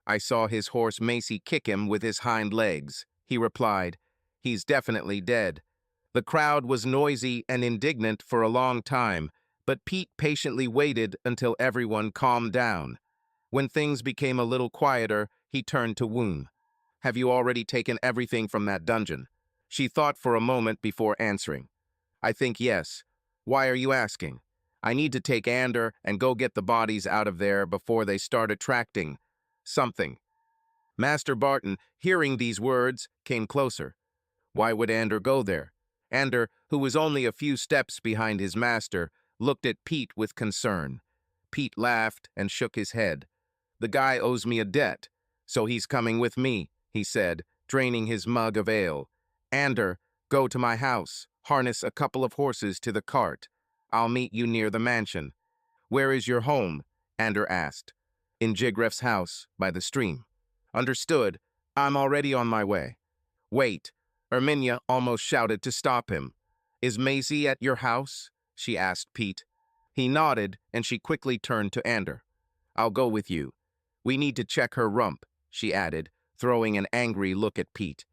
"I saw his horse Macy kick him with his hind legs," he replied. "He's definitely dead." The crowd was noisy and indignant for a long time, but Pete patiently waited until everyone calmed down. When things became a little quieter, he turned to Woon. "Have you already taken everything from that dungeon?" She thought for a moment before answering. "I think yes. Why are you asking?" "I need to take Ander and go get the bodies out of there before they start attracting something." Master Barton, hearing these words, came closer. Why would Ander go there? Ander, who was only a few steps behind his master, looked at Pete with concern. Pete laughed and shook his head. "The guy owes me a debt, so he's coming with me," he said, draining his mug of ale. "Ander, go to my house, harness a couple of horses to the cart. I'll meet you near the mansion. Where is your home? Ander asked. In Jigref's house, by the stream. Understood. I'm already on my way. Wait. Erminia almost shouted to stop him. Is Maisie at your house? She asked Pete. He nodded, and she quickly turned to Ander. I'll go with you. We need to check her rump, she added, throwing an angry look at Pete.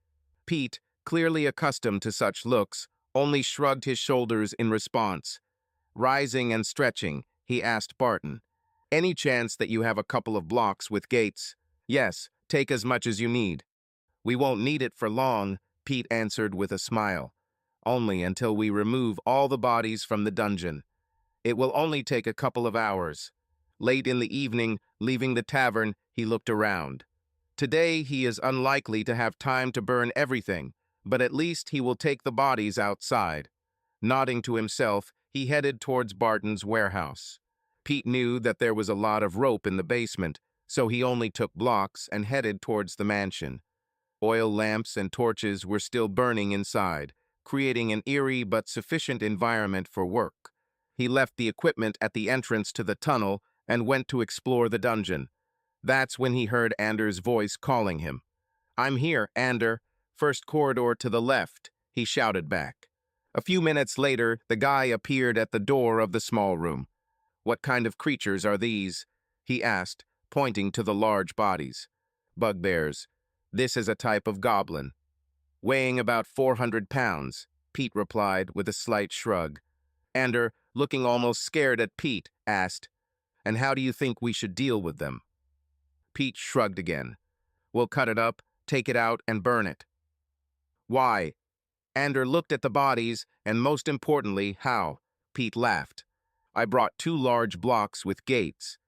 Pete, clearly accustomed to such looks, only shrugged his shoulders in response. Rising and stretching, he asked Barton, any chance that you have a couple of blocks with gates? Yes, take as much as you need. We won't need it for long, Pete answered with a smile. Only until we remove all the bodies from the dungeon. It will only take a couple of hours. Late in the evening, leaving the tavern, he looked around. Today he is unlikely to have time to burn everything, but at least he will take the bodies outside. Nodding to himself, he headed towards Barton's warehouse. Pete knew that there was a lot of rope in the basement, so he only took blocks and headed towards the mansion. Oil lamps and torches were still burning inside, creating an eerie but sufficient environment for work. He left the equipment at the entrance to the tunnel and went to explore the dungeon. That's when he heard Ander's voice calling him. I'm here, Ander. First corridor to the left, he shouted back. A few minutes later, the guy appeared at the door of the small room. What kind of creatures are these? He asked, pointing to the large bodies. Bugbears. This is a type of goblin. Weighing about 400 pounds, Pete replied with a slight shrug. Ander, looking almost scared at Pete, asked, And how do you think we should deal with them? Pete shrugged again. We'll cut it up, take it out, and burn it. Why? Ander looked at the bodies, and most importantly, how. Pete laughed. I brought 2 large blocks with gates.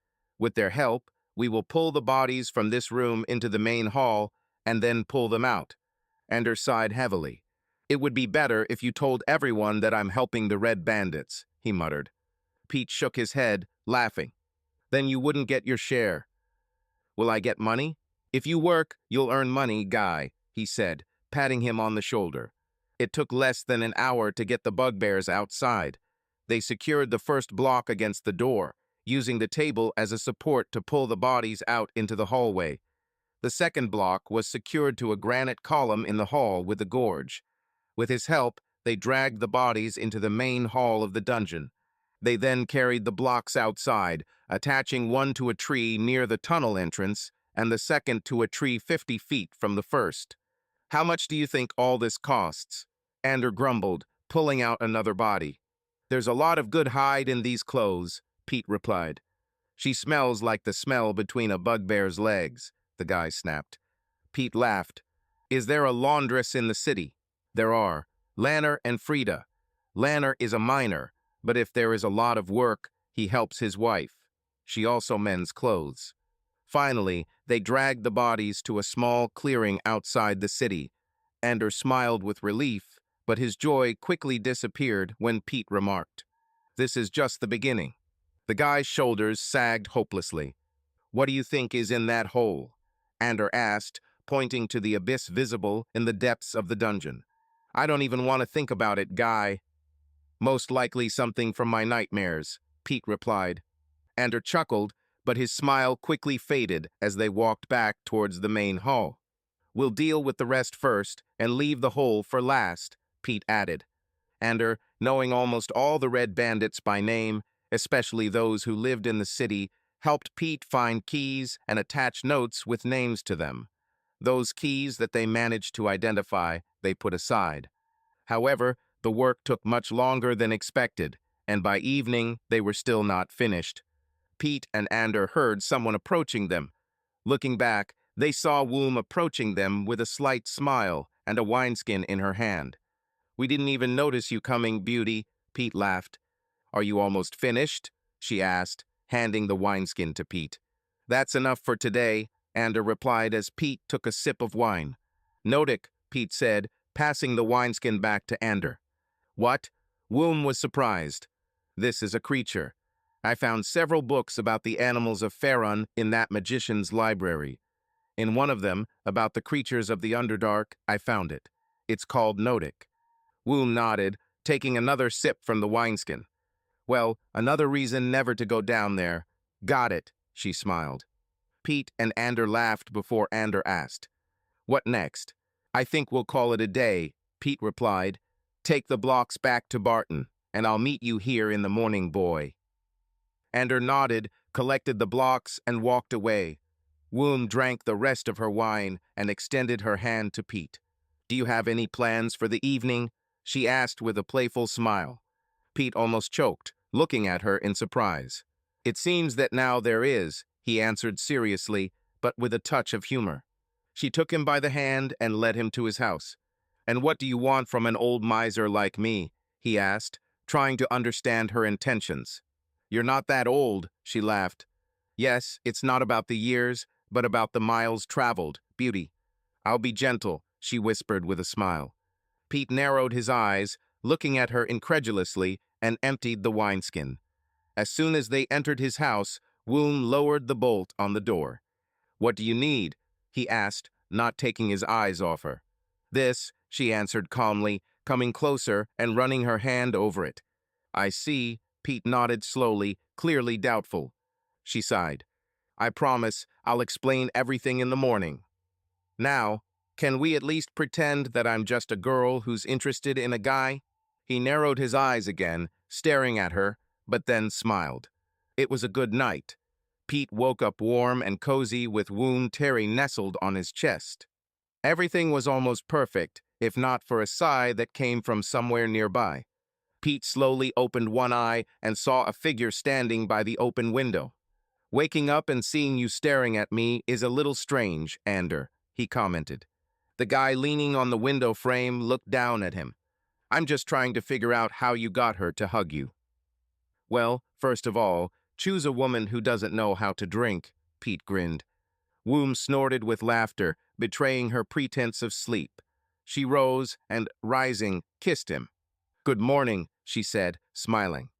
With their help, we will pull the bodies from this room into the main hall, and then pull them out. Ander sighed heavily. It would be better if you told everyone that I'm helping the Red Bandits, he muttered. Pete shook his head, laughing. Then you wouldn't get your share. Will I get money? If you work, you'll earn money, guy, he said, patting him on the shoulder. It took less than an hour to get the bugbears outside. They secured the first block against the door, using the table as a support to pull the bodies out into the hallway. The second block was secured to a granite column in the hall with the gorge. With his help, they dragged the bodies into the main hall of the dungeon. They then carried the blocks outside, attaching one to a tree near the tunnel entrance and the second to a tree 50 feet from the first. How much do you think all this costs? Ander grumbled, pulling out another body. There's a lot of good hide in these clothes, Pete replied. She smells like the smell between a bugbear's legs, the guy snapped. Pete laughed. Is there a laundress in the city? There are. Lanner and Frida. Lanner is a miner, but if there is a lot of work, he helps his wife. She also mends clothes. Finally, they dragged the bodies to a small clearing outside the city. Ander smiled with relief, but his joy quickly disappeared when Pete remarked, This is just the beginning. The guy's shoulders sagged hopelessly. What do you think is in that hole? Ander asked, pointing to the abyss visible in the depths of the dungeon. I don't even want to think about it, guy. Most likely something from my nightmares, Pete replied. Ander chuckled, but his smile quickly faded as they walked back towards the main hall. We'll deal with the rest first and leave the hole for last, Pete added. Ander, knowing almost all the Red Bandits by name, especially those who lived in the city, helped Pete find keys and attach notes with names to them. Those keys that they managed to identify, they put aside. However, the work took much longer than expected, and by evening they were still not finished. Pete and Ander heard someone approaching them. Looking back, they saw Woom approaching them with a slight smile and a wineskin in her hand. We didn't even notice you coming, beauty, Pete laughed. Are you almost finished? She asked, handing the wineskin to Pete. That's enough for today, Ander replied as Pete took a sip of wine. Nodik, Pete said, passing the wineskin back to Ander. What? Woom was surprised. This is a creature. I found several books about the animals of Faerun in that magician's library. In one of them, about the creatures of the Underdark, I found it. It's called Nodik. Woom nodded, taking another sip from the wineskin. Well, another reason never to go down there. Got it, she smiled. Pete and Ander laughed before Ander asked, "What next?" "I think we'll call it a day," Pete replied. "Take the blocks back to Barton, and I'll meet you here in the morning, boy." Ander nodded, collected the blocks, and walked away. Womb drank the rest of her wine and extended her hand to Pete. "Do you have any plans for the evening?" she asked with a playful smile. Pete almost choked, looking at her in surprise. "It seems that now there is," he answered seriously, but with a touch of humor. She took him by the hand and led him to his house. "And what do you want from an old miser like me?" he asked, trying to understand her intentions. "You're not that old," she laughed. "Yes, it's not about the years, but about the miles traveled, beauty." "I'll be gentle," she whispered with a smile. Pete narrowed his eyes, looking at her incredulously, and emptied the wineskin. As soon as they entered his house, Woon lowered the bolt on the door. "What do you need?" he asked, not taking his eyes off her. "This," she answered calmly, coming closer and running her hand over it. "I see," Pete nodded slowly, clearly doubtful. She sighed. "I promise I'll explain everything in the morning. Now, can we at least pretend that I'm just a girl who's interested in a guy?" He narrowed his eyes again, staring at her, but then smiled. It was a good night. Pete woke up warm and cozy with Woon Terry nestled on his chest. Everything was almost perfect, if not for a sigh that came from somewhere nearby. Pete slowly opened one eye and saw a figure standing by the open window. "Waking up and seeing you staring at me is a little strange, Ander," he commented. The guy leaning on the window frame looked down at him. "I'm just trying to figure out how you got her to hug you." "Well, first of all, choose a woman who doesn't know how to drink," Pete grinned. Woom snorted with laughter, betraying her pretense of sleep. She rose and, rising, kissed him. "Good morning," she said, smiling.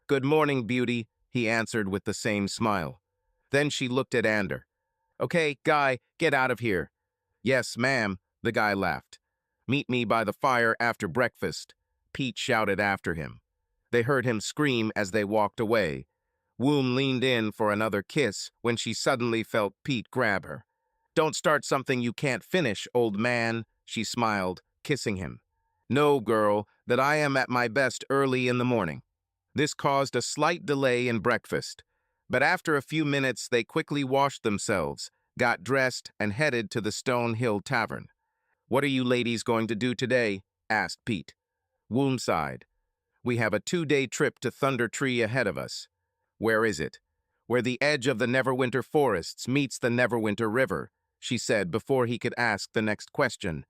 "Good morning, beauty," he answered with the same smile. Then she looked at Ander. "Okay, guy, get out of here." "Yes, ma'am," the guy laughed. "Meet me by the fire after breakfast," Pete shouted after him. They heard him scream as they walked away. Woom leaned in for another kiss when she suddenly felt Pete grab her. "Don't start something you can't finish, old man," she smiled, kissing him. "Know, girl, that I am at my best early in the morning." This caused a slight delay in breakfast, but after a few minutes they quickly washed themselves, got dressed, and headed to the Stone Hill Tavern. "What are you ladies going to do today?" asked Pete. Woom sighed. "We have a 2-day trip to Thunder Tree ahead of us." "Where is it?" "Where the edge of the Neverwinter forests meets the Neverwinter River," she said before he could ask the next question.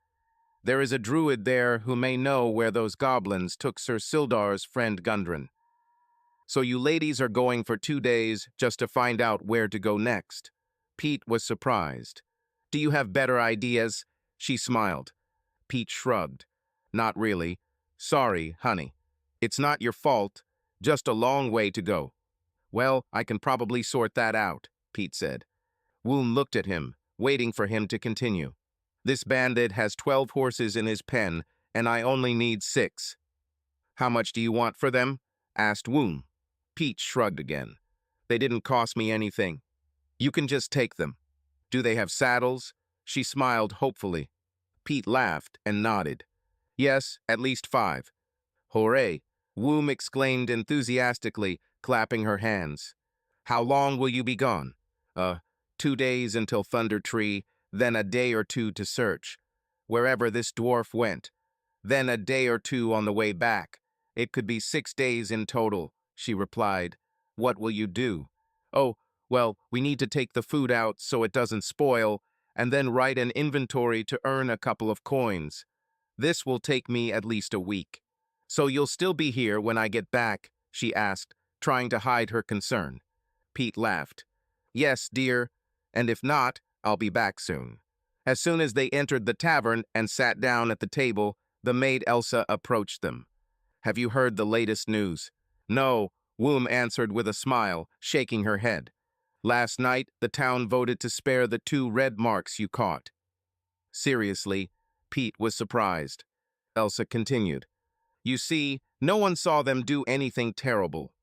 "There is a druid there who may know where those goblins took Sir Sildar's friend Gundren." "So you ladies are going for 2 days just to find out where to go next?" Pete was surprised. "Do you have better ideas?" She smiled. Pete shrugged. "Not really. Sorry, honey. It's not your fault. Just a long way to go." "Well, I can probably sort that out," Pete said. Woon looked at him, waiting for him to continue. "This bandit has 12 horses in his pen, and I only need 6. "How much do you want for them?" asked Woon. Pete shrugged again. "They didn't cost me anything. You can just take them." "Do they have saddles?" She smiled hopefully. Pete laughed and nodded. "Yes, at least 5. "Hooray!" Woom exclaimed enthusiastically, clapping her hands. "How long will you be gone?" 2 days until Thunder Tree, then a day or 2 to search. Wherever this dwarf went. Then a day or 2 on the way back. It could be 6 days in total," she replied. "What will you do?" "Oh, well, we need to take the food out so it doesn't spoil, and then write an inventory to earn a couple of coins. This will take me at least a week." "So you'll still be here when I get back?" she asked, trying to hide her concern. Pete laughed. "Yes, dear, and if not, I'll be back soon." As soon as they entered the tavern and sat down at the table, the maid Elsa approached them. "Have you heard the latest news?" "No," Woom answered with a smile, shaking her head. "Last night, the town voted to spare the 2 red marks you caught." Seriously, Pete was surprised. Elsa continued. "You see, no one saw them do anything terrible.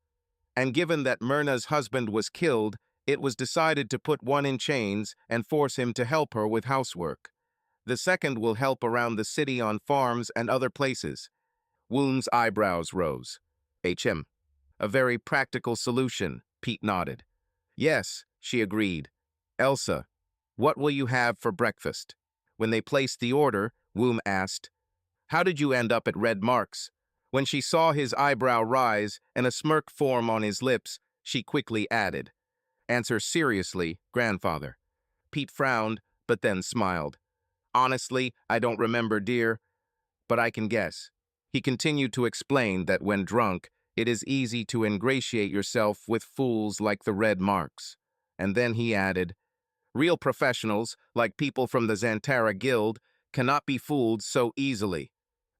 And given that Myrna's husband was killed, it was decided to put one in chains and force him to help her with housework. The second will help around the city on farms and other places. Womb's eyebrows rose. A very practical solution, Pete nodded. Yes, she agreed. Elsa, what will you have for breakfast? When they placed the order, Womb asked, how did you end up at Red Marks? When she saw his eyebrow rise and a smirk form on his lips, she quickly added, answer seriously, grandfather. Pete frowned, but then smiled. Honestly, I don't remember, dear, but I can guess. He continued to explain that when drunk, it is easy to ingratiate yourself with fools like the Red Marks. And then he added, real professionals, like people from the Xantara Guild, cannot be fooled so easily.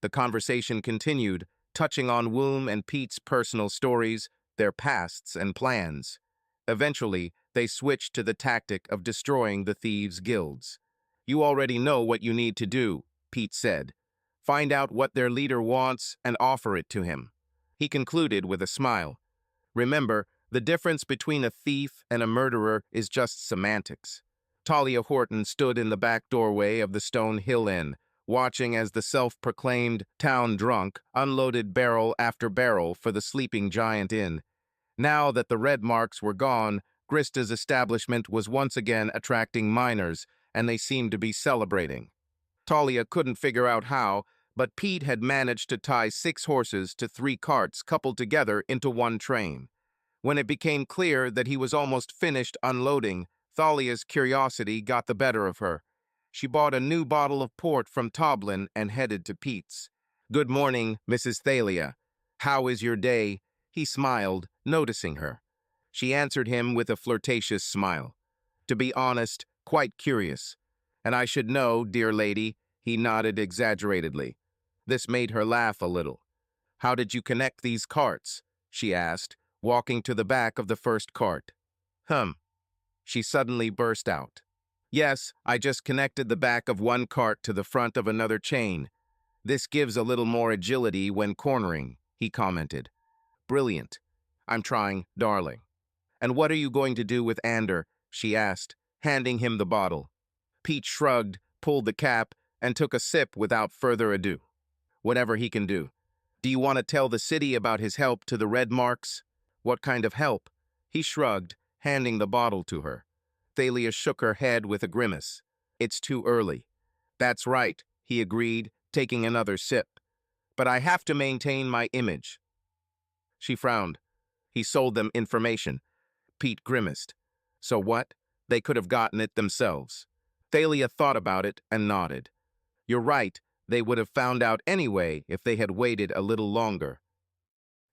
The conversation continued, touching on Womb and Pete's personal stories, their pasts and plans. Eventually, they switched to the tactic of destroying the thieves' guilds. You already know what you need to do, Pete said. Find out what their leader wants and offer it to him. He concluded with a smile. Remember, the difference between a thief and a murderer is just semantics. Talia Horton stood in the back doorway of the Stone Hill Inn, watching as the self-proclaimed town drunk unloaded barrel after barrel for the sleeping giant inn. Now that the Red Marks were gone, Grista's establishment was once again attracting miners, and they seemed to be celebrating. Talia couldn't figure out how, but Pete had managed to tie 6 horses to 3 carts coupled together into one train. When it became clear that he was almost finished unloading, Thalia's curiosity got the better of her. She bought a new bottle of port from Toblin and headed to Pete's. Good morning, Mrs. Thalia. How is your day? He smiled, noticing her. She answered him with a flirtatious smile. To be honest, quite curious. And I should know, dear lady, he nodded exaggeratedly. This made her laugh a little. How did you connect these carts? She asked, walking to the back of the first cart. She suddenly burst out. Yes, I just connected the back of one cart to the front of another chain. This gives a little more agility when cornering, he commented. Brilliant. I'm trying, darling. And what are you going to do with Ander? She asked, handing him the bottle. Pete shrugged, pulled the cap, and took a sip without further ado. Whatever he can do. Do you want to tell the city about his help to the Red Marks? What kind of help? He shrugged, handing the bottle to her. Thalia shook her head with a grimace. It's too early. That's right, he agreed, taking another sip. But I have to maintain my image. She frowned. He sold them information. Pete grimaced. So what? They could have gotten it themselves. Thalia thought about it and nodded. You're right, they would have found out anyway if they had waited a little longer.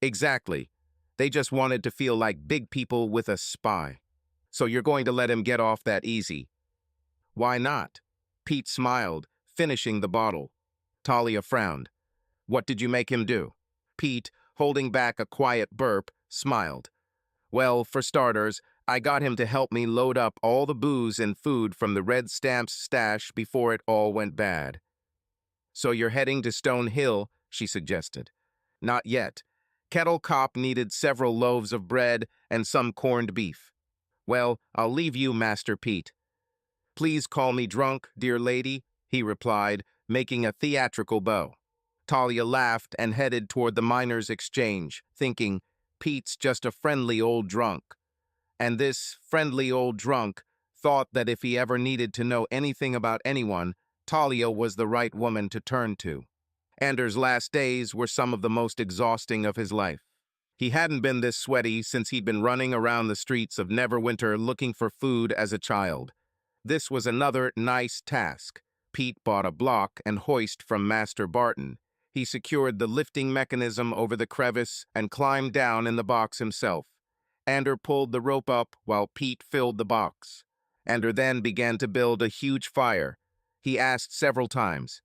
Exactly. They just wanted to feel like big people with a spy. So you're going to let him get off that easy? Why not? Pete smiled, finishing the bottle. Talia frowned. What did you make him do? Pete, holding back a quiet burp, smiled. Well, for starters, I got him to help me load up all the booze and food from the Red Stamps stash before it all went bad. So you're heading to Stone Hill, she suggested. Not yet. Kettle Cop needed several loaves of bread and some corned beef. Well, I'll leave you, Master Pete. Please call me drunk, dear lady, he replied, making a theatrical bow. Talia laughed and headed toward the miners' exchange, thinking, Pete's just a friendly old drunk. And this friendly old drunk thought that if he ever needed to know anything about anyone, Talia was the right woman to turn to. Ander's last days were some of the most exhausting of his life. He hadn't been this sweaty since he'd been running around the streets of Neverwinter looking for food as a child. This was another nice task. Pete bought a block and hoist from Master Barton. He secured the lifting mechanism over the crevice and climbed down in the box himself. Ander pulled the rope up while Pete filled the box. Ander then began to build a huge fire. He asked several times,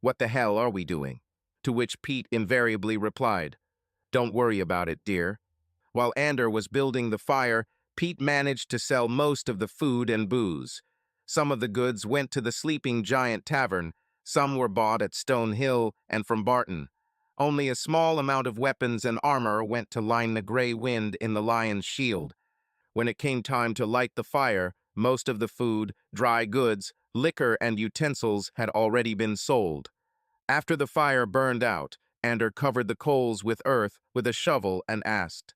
"What the hell are we doing?" To which Pete invariably replied, "Don't worry about it, dear." While Ander was building the fire, Pete managed to sell most of the food and booze. Some of the goods went to the Sleeping Giant Tavern, some were bought at Stone Hill and from Barton. Only a small amount of weapons and armor went to line the gray wind in the lion's shield. When it came time to light the fire, most of the food, dry goods, liquor, and utensils had already been sold. After the fire burned out, Ander covered the coals with earth with a shovel and asked,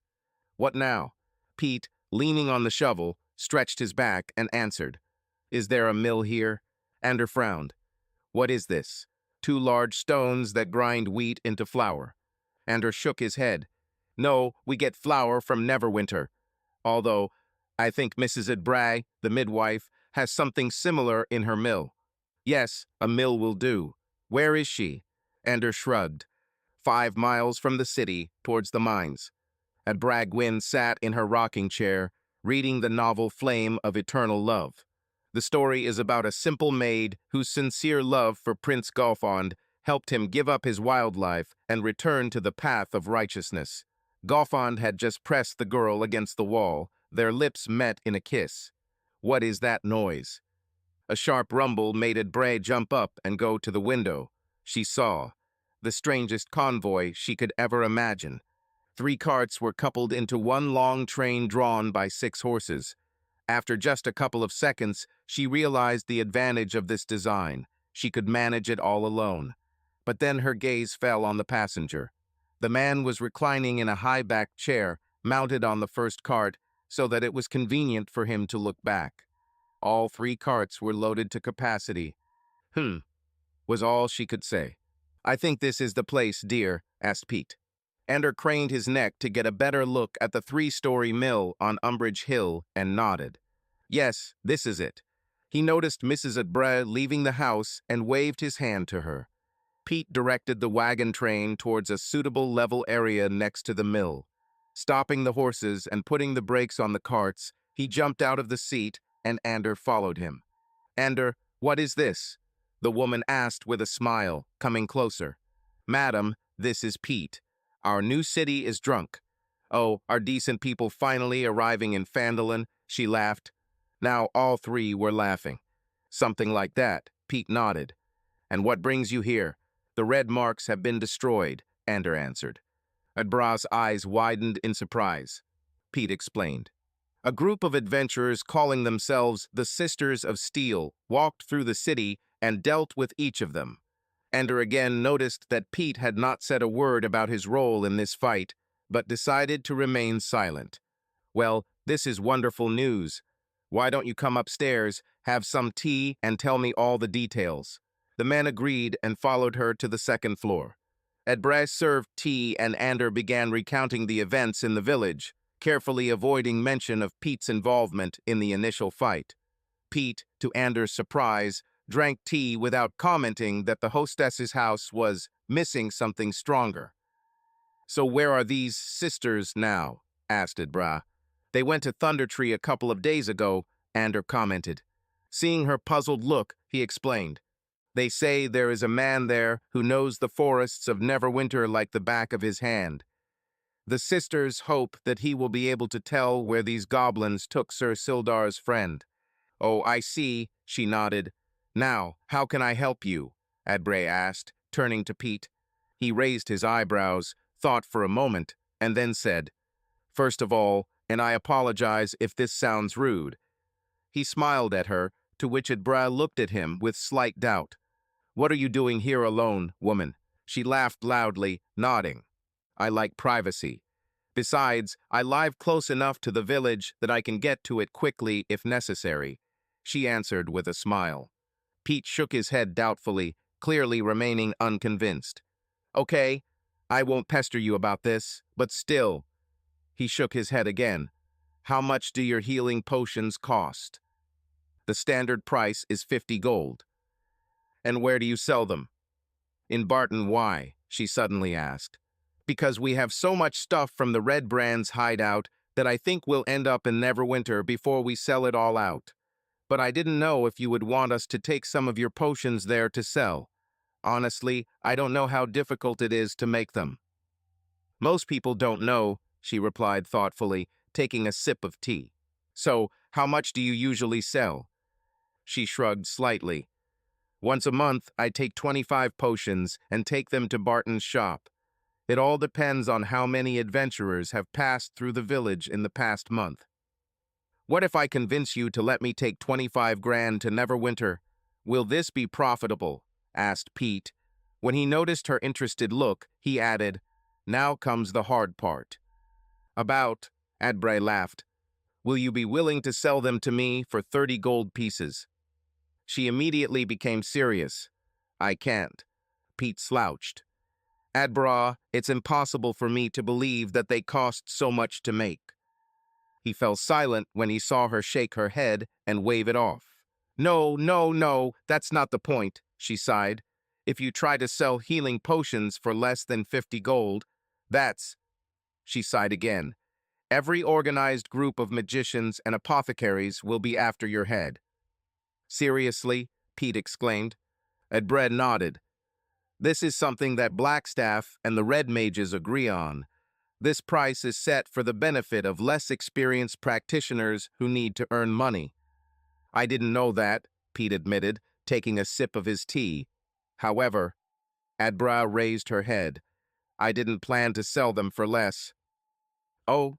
"What now?" Pete, leaning on the shovel, stretched his back and answered, "Is there a mill here?" Ander frowned. "What is this?" "Two large stones that grind wheat into flour." Ander shook his head. "No, we get flour from Neverwinter. Although, I think Mrs. Adbray, the midwife, has something similar in her mill." "Yes, a mill will do. Where is she?" Ander shrugged. 5 miles from the city, towards the mines. Adbray Gwyn sat in her rocking chair, reading the novel Flame of Eternal Love. The story is about a simple maid whose sincere love for Prince Galfond helped him give up his wildlife and return to the path of righteousness. Galfond had just pressed the girl against the wall. Their lips met in a kiss. "What is that noise?" A sharp rumble made Adbray jump up and go to the window. She saw the strangest convoy she could ever imagine. 3 carts were coupled into one long train drawn by 6 horses. After just a couple of seconds, she realized the advantage of this design. She could manage it all alone. But then her gaze fell on the passenger. The man was reclining in a high-backed chair, mounted on the first cart, so that it was convenient for him to look back. All 3 carts were loaded to capacity. Was all she could say. "I think this is the place, dear," asked Pete. Ander craned his neck to get a better look at the 3-story mill on Umbridge Hill and nodded. "Yes, this is it." He noticed Mrs. Adbray leaving the house and waved his hand to her. Pete directed the wagon train towards a suitable level area next to the mill. Stopping the horses and putting the brakes on the carts, he jumped out of the seat and Ander followed him. "Ander, what is this?" the woman asked with a smile, coming closer. "Madam, this is Pete. Our new city is drunk." "Oh, are decent people finally arriving in Fandolin?" she laughed. Now all 3 were laughing. "Something like that," Pete nodded. "And what brings you here?" "The red marks have been destroyed," Ander answered. Adbray's eyes widened in surprise. Pete explained. A group of adventurers calling themselves the Sisters of Steel walked through the city and dealt with each of them. Ander again noticed that Pete had not said a word about his role in this fight, but decided to remain silent. "Well, this is wonderful news. Why don't you come upstairs, have some tea, and tell me all the details?" The man agreed and followed her to the 2nd floor. Adbray served tea and Ander began recounting the events in the village, carefully avoiding mention of Pete's involvement in the initial fight. Pete, to Ander's surprise, drank tea without commenting that the hostess's house was missing something stronger. "So where are these sisters now?" asked Adbray. "They went to Thunder Tree a couple of days ago," Ander commented. Seeing her puzzled look, he explained. "They say there is a man there who knows the forests of Neverwinter like the back of his hand. The sisters hope that he will be able to tell where these goblins took Sir Sildar's friend." "Oh, I see," she nodded. "Now, how can I help you?" Adbray asked, turning to Pete. He raised his eyebrows, thought for a moment, and then said, "First of all, and I apologize if this sounds rude." He smiled at her, to which Adbray looked at him with slight doubt. "What are you doing here alone, woman?" She laughed loudly, nodding. "I like privacy. Besides, I live close enough to the village that I can get to it quickly if necessary," she answered with a smile. Pete shook his head doubtfully, clearly remaining unconvinced. "Okay, I won't pester you about this, but still." He shook his head again. "How much do your healing potions cost?" "The standard price is 50 gold. "And where do you sell them?" "In Barton." "Why?" she suddenly asked. "Because we have so much stuff from the Red Brand's hideout that I think we'll end up in Neverwinter before we sell it all out. But I didn't know if you would want us to take some of your potions there to sell. Honestly, I don't know how difficult it is to make them." "Most people don't know," she replied thoughtfully, taking a sip of tea. "So, how much do you usually sell?" She shrugged slightly. "Once a month, I take 25 potions and take them to Barton's shop. It all depends on how many adventurers have passed through the village in the past month. What if I convince you to let me take 25 grand to Neverwinter? Will this be profitable? Asked Pete. When he noticed her interested look, he added, now comes the hard part. About, Adbray laughed. Will you be willing to sell them to me for 30 gold pieces? She immediately became serious. I can't. Pete slouched. Adbra, it's impossible for me to believe that they cost so much to make. He fell silent when he saw her shake her head and wave it off. No, no, no, that's not the point, she sighed. If you try to sell healing potions for less than 50 gold, that's... She sighed again. Every organized group of magicians and apothecaries will be after your head. Seriously? Pete exclaimed. Adbred nodded. This is something that Blackstaff and the Red Mages agree on. This price is set for the benefit of less experienced practitioners who need to earn money. I didn't know that, Pete admitted, taking a sip of his tea. However, Adbra raised her head. I didn't plan to sell them for less. Oh,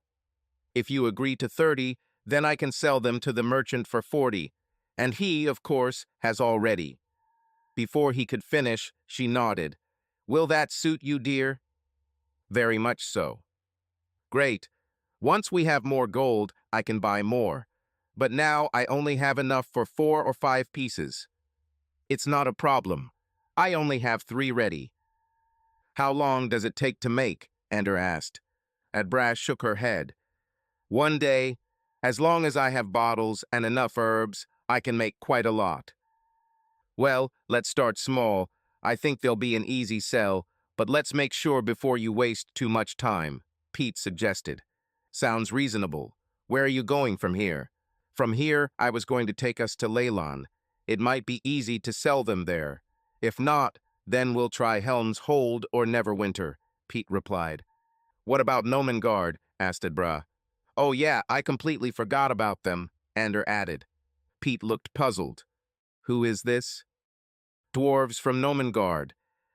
if you agree to 30, then I can sell them to the merchant for 40. And he, of course, has already. Before he could finish, she nodded. Will that suit you, dear? Very much so. Great. Once we have more gold, I can buy more. But now I only have enough for 4 or 5 pieces. It's not a problem. I only have 3 ready. How long does it take to make? Ander asked. Adbrash shook her head. One day, as long as I have bottles and enough herbs, I can make quite a lot. Well, let's start small. I think they'll be an easy sell, but let's make sure before you waste too much time, Pete suggested. Sounds reasonable. Where are you going from here? From here, I was going to take us to Leyland. It might be easy to sell them there. If not, then we'll try Helm's Hold or Neverwinter, Pete replied. What about Nomengard? Asked Adbra. Oh yeah, I completely forgot about them, Ander added. Pete looked puzzled. Who is this? Dwarves from Nomengard.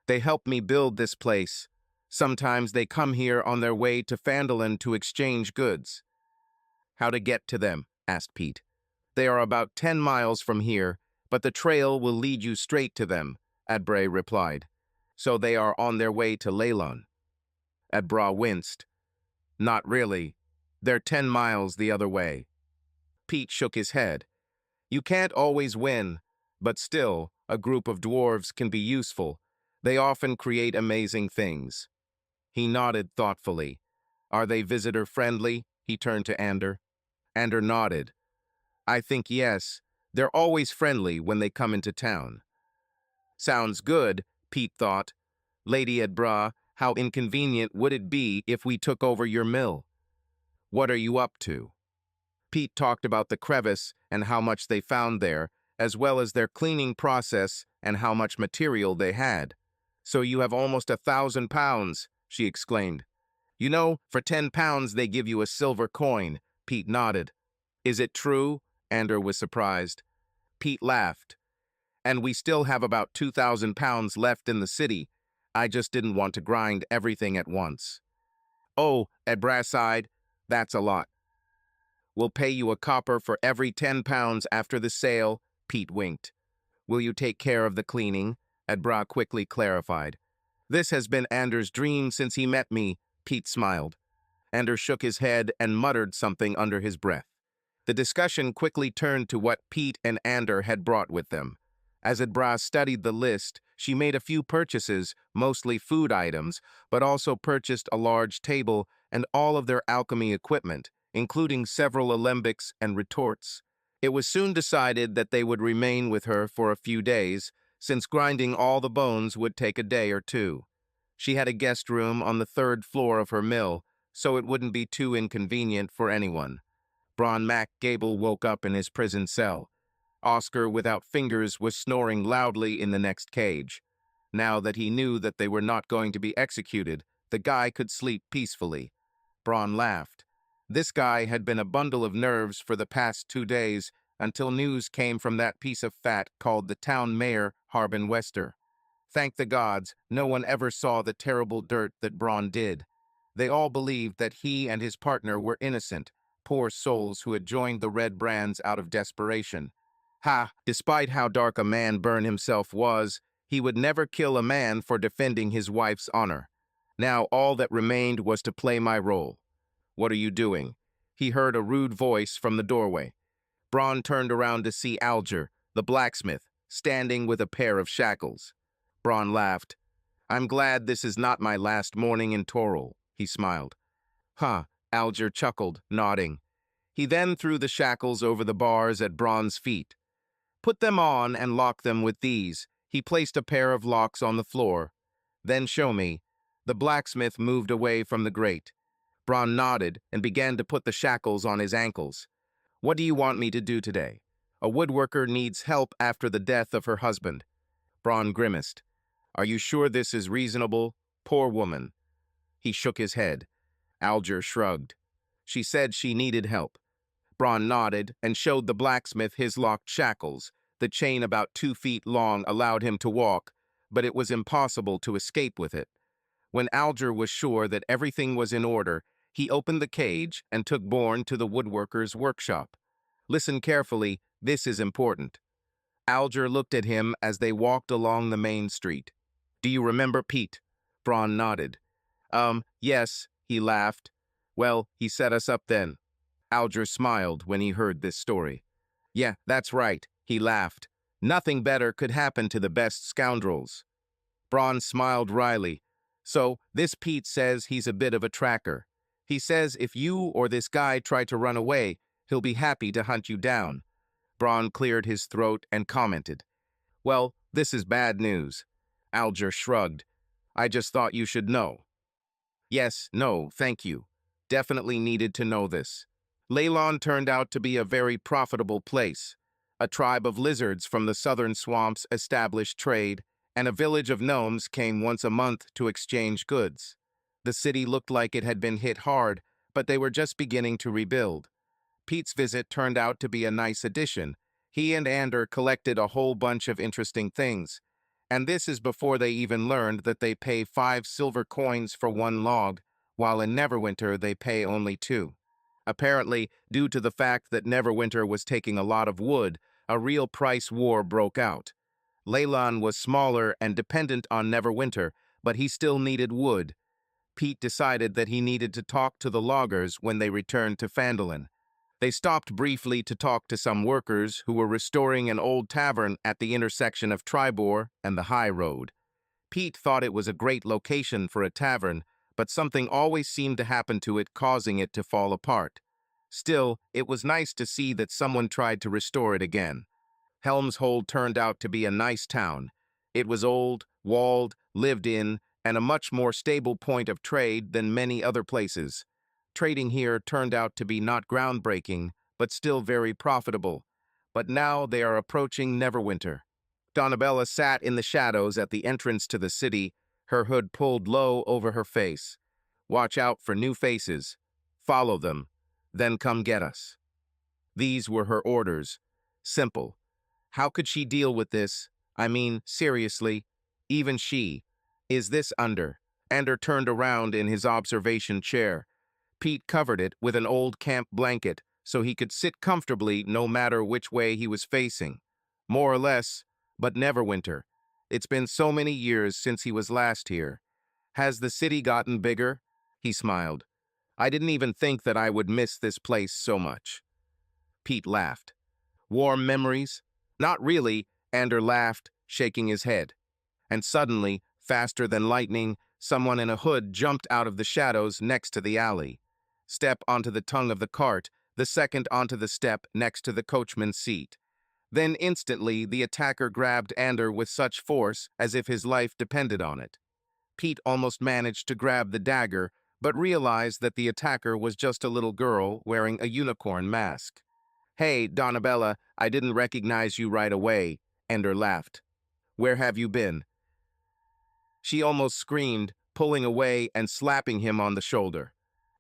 They help me build this place. Sometimes they come here on their way to Fandolin to exchange goods. How to get to them? Asked Pete. They are about 10 miles from here, but the trail will lead you straight to them, Adbray replied. So they are on their way to Leyland. Adbra winced. Not really. They're 10 miles the other way. Pete shook his head. You can't always win, but still, a group of dwarves can be useful. They often create amazing things. He nodded thoughtfully. Are they visitor-friendly? He turned to Ander. Ander nodded. I think yes. They're always friendly when they come into town. Sounds good, Pete thought. Lady Adbra, how inconvenient would it be if we took over your mill? What are you up to? Pete talked about the crevice and how much they found there, as well as their cleaning process and how much material they had. So you have almost 1,000 pounds, she exclaimed. You know, for 10 pounds they give you a silver coin, Pete nodded. Is it true? Ander was surprised. Pete laughed. And we still have about 2,000 pounds left in the city. I just didn't want to grind everything at once. Oh, Adbra sighed, that's a lot. We'll pay you a copper for every 10 pounds after the sale, Pete winked. Will you take care of the cleaning? Adbra quickly clarified. This has been Ander's dream since he met me, Pete smiled. Ander shook his head and muttered something under his breath. The discussion quickly turned to what Pete and Ander had brought with them. As Adbra studied the list, she made a few purchases, mostly food items, but also purchased a large table and all of their alchemy equipment, including several alembics and retorts. It was soon decided that they would remain with her for a few days, since grinding all the bones would take a day or two. She had a guest room on the 3rd floor of her mill, so it wouldn't be too inconvenient for anyone. Bron Mac Gable woke up in his prison cell. Oscar, without fingers, was snoring loudly in the next cage. Now that he knew that they were not going to be executed, the guy could sleep peacefully. Bron laughed. This guy had been a bundle of nerves for the past 2 days until news came from that piece of fat called the town mayor, Harbin Wester. Thank the gods, no one ever saw the terrible dirt that Bronn did. They all believed that he and his partner were innocent, poor souls who had joined the Red Brands out of desperation. Ha! Despite how dark a man Byrne himself was, he would never kill a man for defending his wife's honor. Now all that remained was to play my role. What are you doing? He heard a rude voice from the doorway. Bronn turned around to see Alger, the blacksmith, standing with a pair of shackles. Bronn laughed. I'm glad this is not my last morning in Toril, he smiled. Huh, Alger chuckled, nodding. He then threw the shackles over the bars at Bronn's feet. Put them on and lock them with these. He placed a pair of locks on the floor. Then show me. The blacksmith moved away from the grate. Bronn nodded and began to put the shackles on his ankles. What do you want me to do today? A woodworker needs help after the death of her husband. Bronn grimaced. Are you sure this is reasonable? Poor woman. He shook his head. Alger shrugged. She said she needed help. Bronn nodded and showed the blacksmith his locked shackles. The chain about 2 feet long allowed him to walk, but it was impossible to escape with it. When Alger was sure that everything was in order, he opened the cage and took Born to the woodworker's workshop. Listen carefully, this is important. Alger looked at him as they walked along the main street. Do you remember Pete? Bronn nodded. Yes, he laughed. Well, he set us up then. Alger smiled when he heard this story. Yeah, that's right, he laughed. Nothing better could happen to the best scoundrels. Bronn smiled wryly. So, this Pete says he's a bit of a tracker. He says if you or this guy try to run away, he'll be happy to hunt you down. Bronn cleared his throat and commented. Well, this is bad news. Alger shrugged. I just thought you should know. Yes, no, thank you. Definitely needed to know this. Leylon turned out to be a very profitable place. A tribe of lizards from the southern swamps established trade, and a village of gnomes came once a month to exchange goods. The city looked like it had been hit hard, but they were just beginning to rebuild. Pete's visit turned out to be a nice addition. He and Ander collected a whole bunch of interesting things. And this is before they even learned that they pay 5 silver coins for 1 log, while in Neverwinter they pay only 2. Apparently, due to the fact that Neverwinter was taking a lot of wood, a real price war broke out. Leylon was smaller and dependent on Neverwinter, but he still needed wood. Pete decided that he needed to talk to the loggers when they returned to Fandolin. They stopped briefly to talk to some workers who were restoring an old tavern at the intersection of Tribor and the High Road. Pete thought it was a great location for a tavern, but something always seemed to happen to it, causing it to fall apart. Still, it was nice to see that someone tried to restore it again. Helm's Hold turned out to be a nice town. It was old, walled, lived in, and a much more stable point of trade than many other places. Trading here turned out to be not groundbreaking, but still very profitable. But now they are approaching Neverwinter. Donabella sat in the shadows at the entrance to the city, her hood pulled low over her face. Watch out for new faces. Follow them. Then come get us. These were her orders. Simple. How could she deal with this? I mean, seriously, even she. Is this Ander? Ander turned around in his observation chair. Pete covered it with an old camp blanket so he could sit comfortably no matter which way he was facing. More or less, but Neverwinter. It's been so many years since he was last here. Has the city gotten bigger? He smiled. I didn't even think that I would miss this place so much. Pete laughed. Warm memories? Not really, Ander laughed, shaking his head. And suddenly, faster than lightning, someone in a hood jumped out of the shadows next to the alley. Step onto the tongue of the cart, the second onto the step next to the coachman's seat. Then instantly the attacker grabbed Ander with such force as if his life depended on it. Pete almost managed to grab the dagger, but realized that the attacker was just a little girl wearing a unicorn mask. Hey, Donabella, I didn't recognize you right away, Ander laughed. Where have you been? She almost screamed, pulling away and slapping him on the shoulder.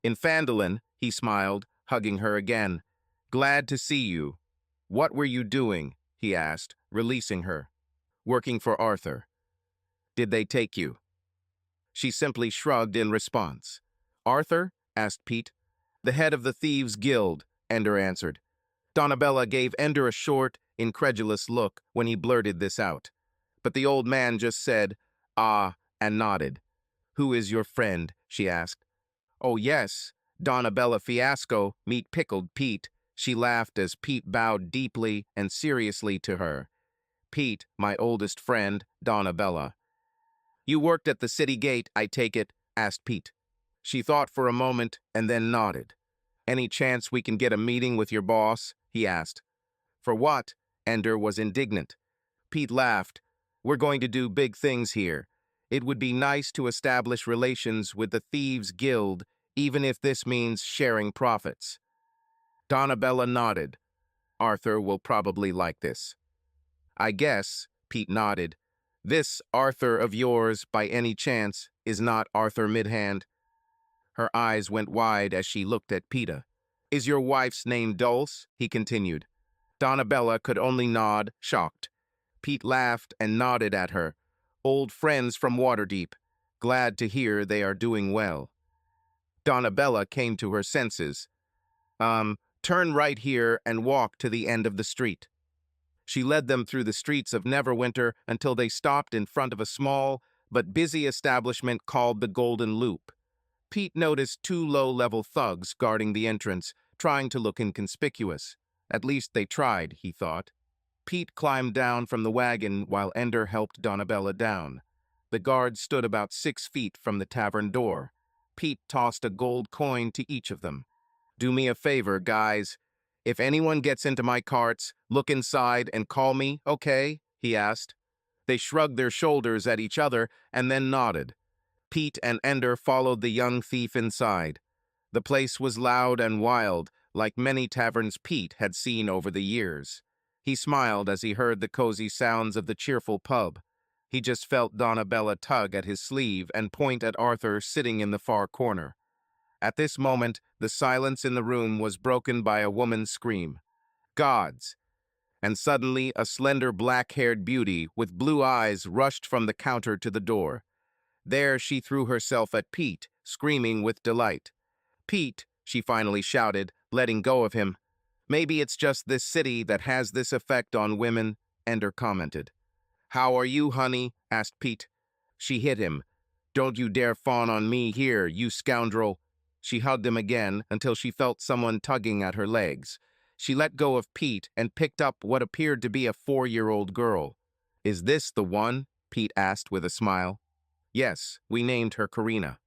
In Fandolin, he smiled, hugging her again. Glad to see you. What were you doing? He asked, releasing her. Working for Arthur. Did they take you?" She simply shrugged in response. "Arthur?" asked Pete. "The head of the Thieves' Guild," Ender answered. Donabella gave Ender a short, incredulous look when he blurted this out. But the old man just said, "Ah," and nodded. "Who is your friend?" she asked. "Oh yes, Donabella Fiasco, meet Pickled Pete." She laughed as Pete bowed deeply and seriously to her. "Pete, my oldest friend, Donabella." "You worked at the city gate, I take it?" asked Pete. She thought for a moment and then nodded. "Any chance we can get a meeting with your boss?" he asked. "For what?" Ender was indignant. Pete laughed. "We're going to do big things here. It would be nice to establish relations with the Thieves' Guild, even if this means sharing profits." Donabella nodded. "Arthur will probably like this." "I guess," Pete nodded. "This Arthur of yours, by any chance, is not Arthur Midhand?" Her eyes went wide as she looked at Peta. "Is your wife's name Dulce?" he continued. Donabella could only nod, shocked. Pete laughed and nodded at her. "Old friends from Waterdeep. Glad to hear they are doing well." Donabella came to her senses. Turn right here and walk to the end of the street." She led them through the streets of Neverwinter until they stopped in front of a small but busy establishment called the Golden Loop. Pete noticed two low-level thugs guarding the entrance, trying to look inconspicuous. At least they tried, he thought. Pete climbed down from the wagon while Ender helped Donabella down. The guards stood about 6 feet from the tavern door. Pete tossed a gold coin to each of them. "Do me a favor, guys. If anyone gets into my carts, look inside and call me, okay?" he asked. They shrugged their shoulders at each other and then nodded. Pete and Ender followed the young thief inside. The place was loud and wild, like many taverns Pete had seen over the years. He smiled as he heard the cozy sounds of the cheerful pub. He just felt Donabella tug at his sleeve and point at Arthur sitting in the far corner. At this moment, the silence in the room was broken by a woman's scream. "Gods!" And suddenly a slender black-haired beauty with blue eyes rushed from the counter to the door. There she threw herself at Pete, screaming with delight. "Pete," she finally shouted, letting go of him. "Maybe it's just this city that has this effect on women," Ender commented. "How are you, honey?" asked Pete. She hit him. "Don't you dare fawn on me here, you scoundrel." She hugged him again until she felt someone tugging at her legs. She let go of Pete and picked up what appeared to be a 4-year-old girl. "Is this the one?" Pete asked with a smile. "Yes, we named her Karina."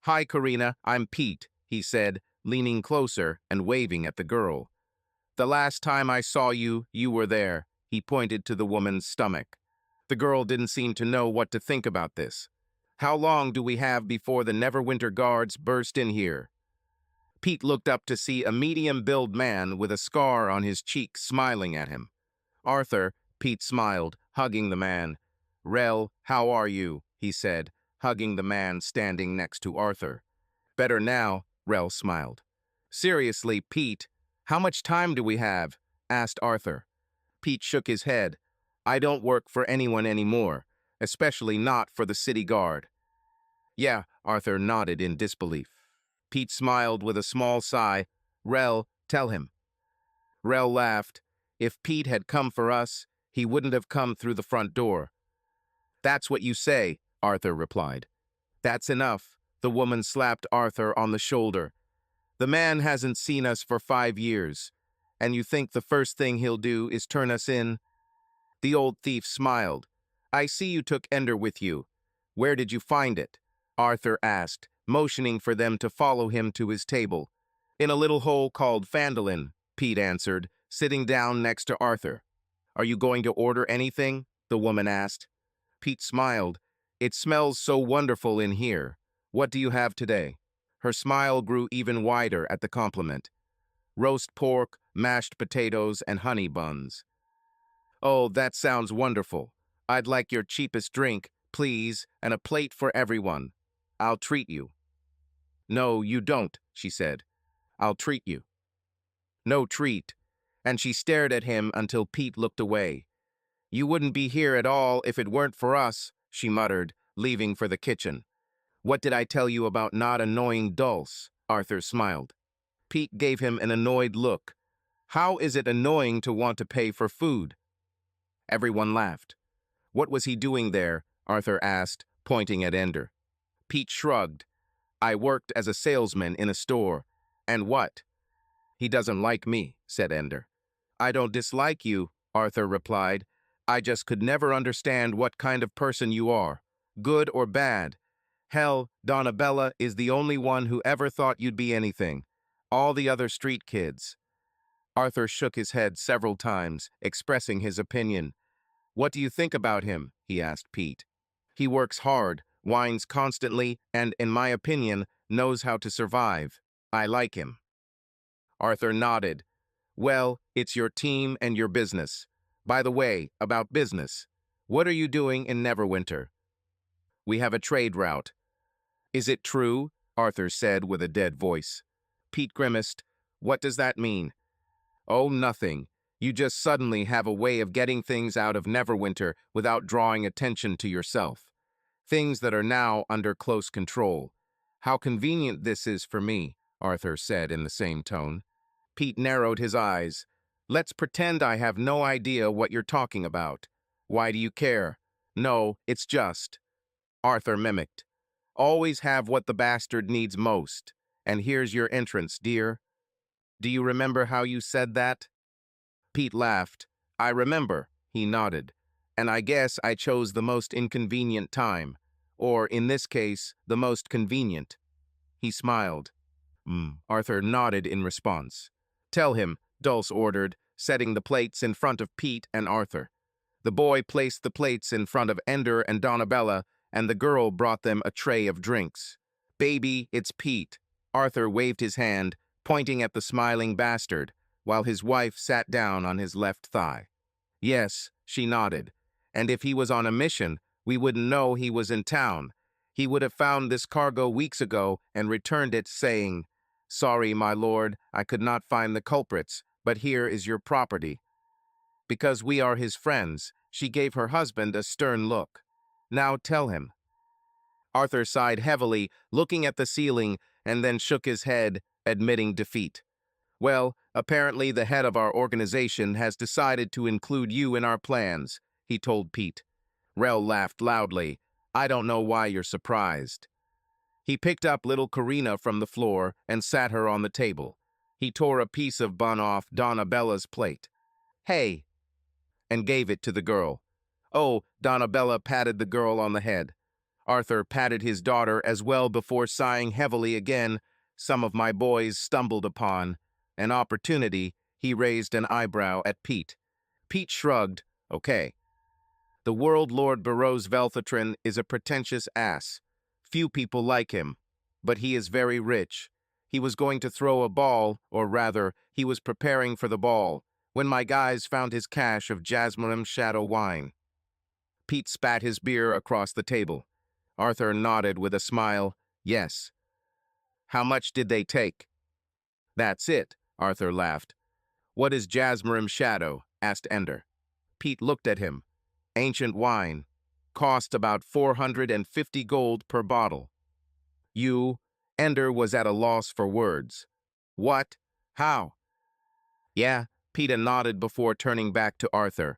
"Hi, Karina, I'm Pete," he said, leaning closer and waving at the girl. "The last time I saw you, you were there." He pointed to the woman's stomach. The girl didn't seem to know what to think about this. "How long do we have before the Neverwinter guards burst in here?" Pete looked up to see a medium-built man with a scar on his cheek smiling at him. "Arthur," Pete smiled, hugging the man. "Rel, how are you?" he said, hugging the man standing next to Arthur. "Better now," Rel smiled. "Seriously, Pete, how much time do we have?" asked Arthur. Pete shook his head. "I don't work for anyone anymore, especially not for the city guard." "Yeah," Arthur nodded in disbelief. Pete smiled with a small sigh. "Rel, tell him." Rel laughed. "If Pete had come for us, he wouldn't have come through the front door." "That's what you say," Arthur replied. "That's enough." The woman slapped Arthur on the shoulder. "The man hasn't seen us for 5 years, and you think the first thing he'll do is turn us in?" The old thief smiled. "I see you took Ender with you. Where did you find it?" Arthur asked, motioning for them to follow him to his table. "In a little hole called Fandolin," Pete answered, sitting down next to Arthur. "Are you going to order anything?" the woman asked. Pete smiled. "It smells so wonderful in here. What do you have today?" Her smile grew even wider at the compliment. "Roast pork, mashed potatoes, and honey buns." "Oh, that sounds wonderful. I'd like your cheapest drink, please, and a plate for everyone. I'll treat you." "No, you don't," she said. "I'll treat you." "No treat." And she stared at him until Pete looked away. "You wouldn't be here at all if it weren't for us," she muttered, leaving for the kitchen. What did I tell you about not annoying Dulce? Arthur smiled. Pete gave him an annoyed look. How is it annoying to want to pay for food? Everyone laughed. What was he doing there? Arthur asked, pointing at Ender. Pete shrugged. I worked as a salesman in a store. And what? He doesn't like me, said Ender. I don't dislike you, Arthur replied. I just could never understand what kind of person you are, good or bad. Hell, Donabella is the only one who ever thought you'd be anything. All the other street kids. Arthur shook his head several times, expressing his opinion. What do you think about him? He asked Pete. He works hard, whines constantly, and, in my opinion, knows how to survive. I like him. Arthur nodded. Well, it's your team and your business. By the way, about business. What are you doing in Neverwinter? We have a trade route. Is it true? Arthur said with a dead voice. Pete grimaced. What does that mean? Oh, nothing. You just suddenly have a way of getting things out of Neverwinter without drawing attention to yourself. Things that are now under close control. How convenient this is for me, Arthur said in the same tone. Pete narrowed his eyes. Let's pretend I have no idea what you're talking about. Why do you care? No, it's just. Arthur mimicked. Always have what the bastard needs most. And here's your entrance, dear. Do you remember how you said that? Pete laughed. I remember, he nodded. And I guess I chose the most inconvenient time. Or, in this case, the most convenient. He smiled. Arthur nodded in response. Tell him, Dulce ordered, setting the plates in front of Pete and Arthur. The boy placed the plates in front of Ender and Donabella, and the girl brought them a tray of drinks. Baby, it's Pete. Arthur waved his hand, pointing at the smiling bastard, while his wife sat down on his left thigh. Yes, she nodded. And if he was on a mission, we wouldn't know he was in town. He would have found this cargo weeks ago and returned it, saying, Sorry, my lord, I could not find the culprits, but here is your property. Because we are his friends, she gave her husband a stern look. Now tell him. Arthur sighed heavily, looking at the ceiling, and then shook his head, admitting defeat. Well, apparently the head of our organization has decided to include you in our plans, he told Pete. Rel laughed loudly. I don't know why you're surprised. He picked up little Karina from the floor and sat her on the table. He tore a piece of bun off Donabella's plate. Hey, and gave it to the girl. Oh, Donabella patted the girl on the head. Arthur patted his daughter as well before sighing heavily again. Some of my boys stumbled upon an opportunity. He raised an eyebrow at Pete. Pete shrugged. Okay. The World Lord Barrows Velthatrin is a pretentious ass. Few people like him, but he is very rich. He was going to throw a ball, or rather, he was preparing for the ball, when my guys found his cache of Jasmine Shadow wine. Pete spat his beer across the table. Arthur nodded with a smile. Yes. How much did they take? That's it, Arthur laughed. What is Jasmine Shadow? Asked Ender. Pete looked at him. Ancient wine. Cost about 450 gold per bottle. Ender was at a loss for words. What? How? Yeah, Peter nodded before turning back to Arthur.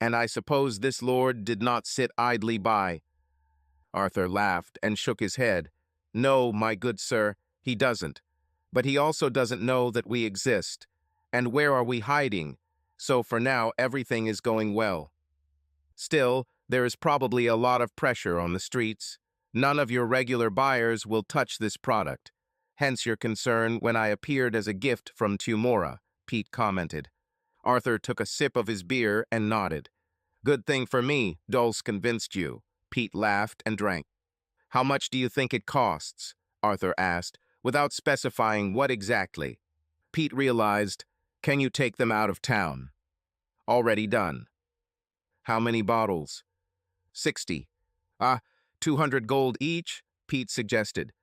And I suppose this lord did not sit idly by. Arthur laughed and shook his head. No, my good sir, he doesn't. But he also doesn't know that we exist. And where are we hiding? So for now, everything is going well. Still, there is probably a lot of pressure on the streets. None of your regular buyers will touch this product. Hence your concern when I appeared as a gift from Tumora, Pete commented. Arthur took a sip of his beer and nodded. Good thing for me, Dulce convinced you. Pete laughed and drank. How much do you think it costs? Arthur asked, without specifying what exactly. Pete realized, can you take them out of town? Already done. How many bottles? 60. 200 gold each? Pete suggested.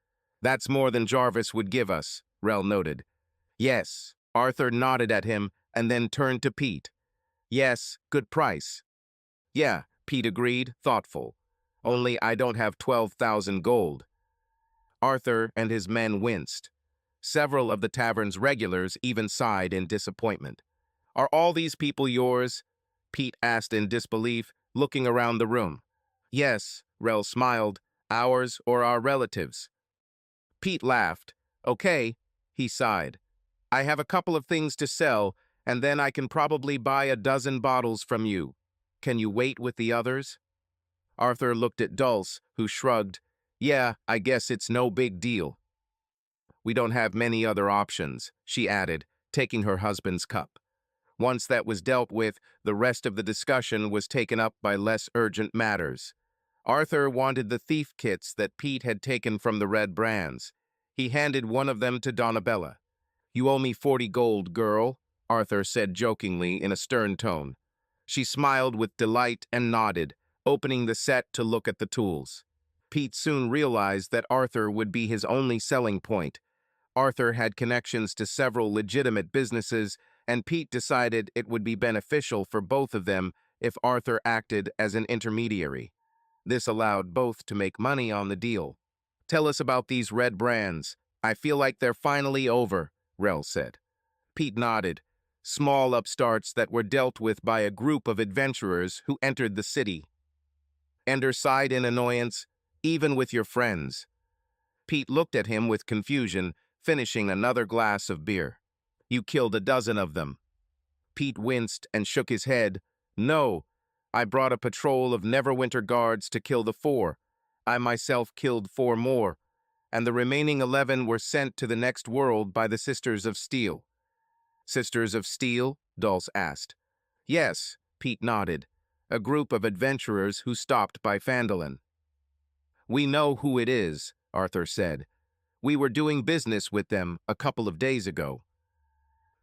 That's more than Jarvis would give us, Rel noted. Yes. Arthur nodded at him and then turned to Pete. Yes, good price. Yeah, Pete agreed, thoughtful. Only I don't have 12,000 gold. Arthur and his men winced. Several of the tavern's regulars even sighed in disappointment. Are all these people yours? Pete asked in disbelief, looking around the room. Yes, Rel smiled. Ours or our relatives? Pete laughed. Okay, he sighed. I have a couple of things to sell, and then I can probably buy a dozen bottles from you. Can you wait with the others? Arthur looked at Dulce, who shrugged. Yeah, I guess it's no big deal. We don't have many other options, she added, taking her husband's cup. Once that was dealt with, the rest of the discussion was taken up by less urgent matters. Arthur wanted the thief kits that Pete had taken from the red brands. He handed one of them to Donabella. You owe me 40 gold, girl, Arthur said jokingly in a stern tone. She smiled with delight and nodded, opening the set to look at the tools. Pete soon realized that Arthur would be his only selling point. Arthur had connections to several legitimate businesses, and Pete decided it would be beneficial for both of them if Arthur acted as an intermediary. This allowed both to make money on the deal. Tell us about these red brands. I feel like they're finally over, Rel said. Pete nodded. Small upstarts that were dealt with by a group of adventurers who entered the city. Ender sighed in annoyance. Even with your friends. Pete looked at him with confusion, finishing another glass of beer. You killed a dozen of them. Pete winced and shook his head. No, I brought a patrol of Neverwinter guards to kill the 4. I myself killed 4 more, and the remaining 11 were sent to the next world by the Sisters of Steel. Sisters of Steel? Dulce asked. Yes, Pete nodded. A group of adventurers who stopped by Fandolin. We know who it is, Arthur said. We were doing business with them a couple of days ago.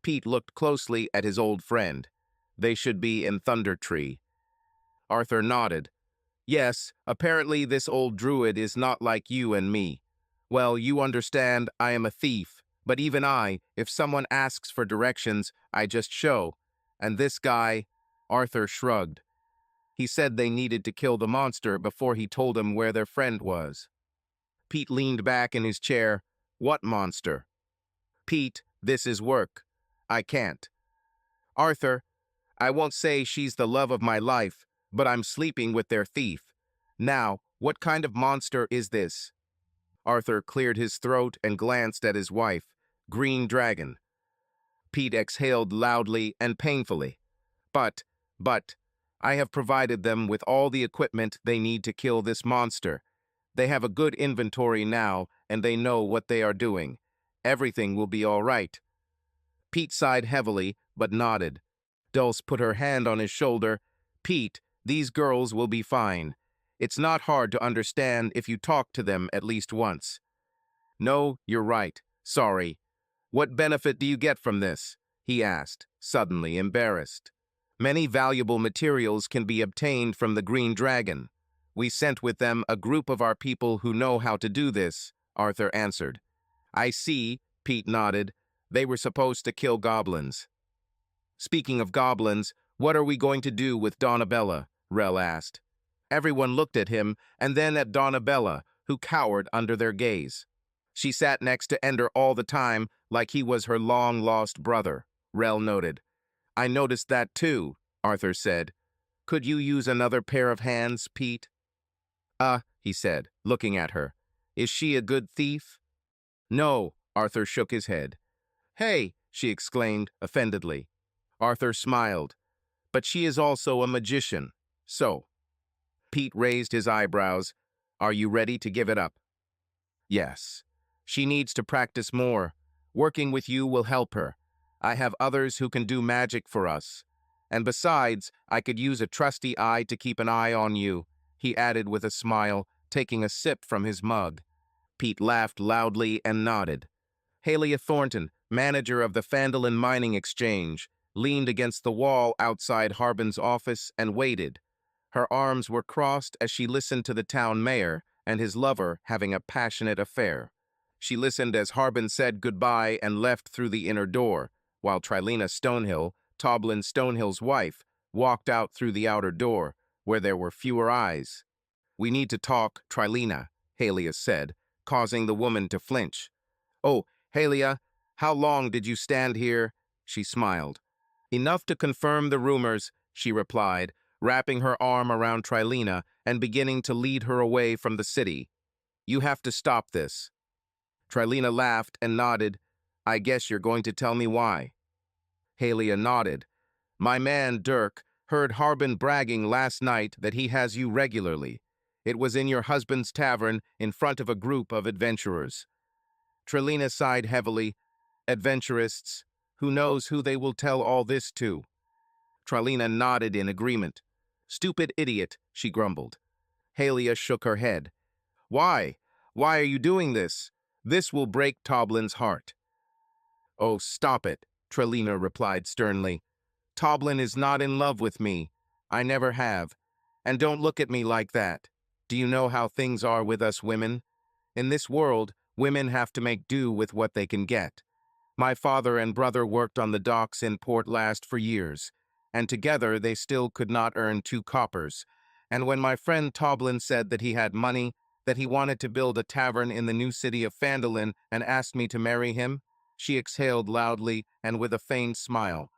Pete looked closely at his old friend. They should be in Thunder Tree. Arthur nodded. Yes, apparently this old druid is not like you and me. Well, you understand, I am a thief, but even I, if someone asks for directions, I just show. And this guy, Arthur shrugged. He said they needed to kill the monster before he told them where their friend was. Pete leaned back in his chair. What monster? Pete, this is work. I can't. Arthur, I won't say she's the love of my life, but I'm sleeping with their thief. Now, what kind of monster is this? Arthur cleared his throat and glanced at his wife. Green dragon. Pete exhaled loudly and painfully. But, I have provided them with all the equipment they need to kill this monster. They have a good inventory now, and they know what they are doing. Everything will be all right. Pete sighed heavily, but nodded. Dulce put her hand on his shoulder. Pete, these girls will be fine. It's not hard to understand if you talk to them at least once. No, you're right. Sorry. What benefit do you get from this? He asked, suddenly embarrassed. Many valuable materials can be obtained from the Green Dragon. We sent with them a group of our people who know how to do this, Arthur answered. I see, Pete nodded. They were supposed to kill goblins. Speaking of goblins, what are we going to do with Donabella? Rel asked. Everyone looked at him, and then at Donabella, who cowered under their gaze. She sat next to Ender all the time, like he was her long-lost brother, Rel noted. I noticed that too, Arthur said. Could you use another pair of hands, Pete? He said, looking at her. Is she a good thief? No, Arthur shook his head. Hey, she exclaimed, offendedly. Arthur smiled. But she is also a magician. So. Pete raised his eyebrows. Are you ready to give it up? Yes. She needs to practice more. Working with you will help her. I have others who can do magic for us. And besides, I could use a trusty eye to keep an eye on you, he added with a smile, taking a sip from his mug. Pete laughed loudly and nodded. Halia Thornton, manager of the Fandolin Mining Exchange, leaned against the wall outside Harbin's office and waited. Her arms were crossed as she listened to the town mayor and his lover having a passionate affair. She listened as Harbin said goodbye and left through the inner door, while Trilena Stonehill, Toblin Stonehill's wife, walked out through the outer door, where there were fewer eyes. We need to talk, Trilina, Halia said, causing the woman to flinch. Oh, Halia, how long did you stand here? She smiled. Enough to confirm the rumors, she replied, wrapping her arm around Trilina and beginning to lead her away from the city. You have to stop this. Trilina laughed and nodded. I guess you're going to tell me why. Halia nodded. My man, Dirk, heard Harbin bragging last night that he has you regularly. It was in your husband's tavern in front of a group of adventurers. Trilina sighed heavily. Adventurists. Who knows who they will tell all this to? Trilina nodded in agreement. Stupid idiot, she grumbled. Halia shook her head. Why? Why are you doing this? This will break Toblin's heart. Oh, stop it, Trilina replied sternly. Toblin is not in love with me. I never have. And don't look at me like that. Do you know how things are with us women? In this world, women have to make do with what they can get. My father and brother worked on the docks in Port Last for years, and together they still could not earn 2 coppers. And when my friend Toblin said that he had money, that he wanted to build a tavern in the new city of Fandolin and asked me to marry him, she exhaled loudly and with a faint smile.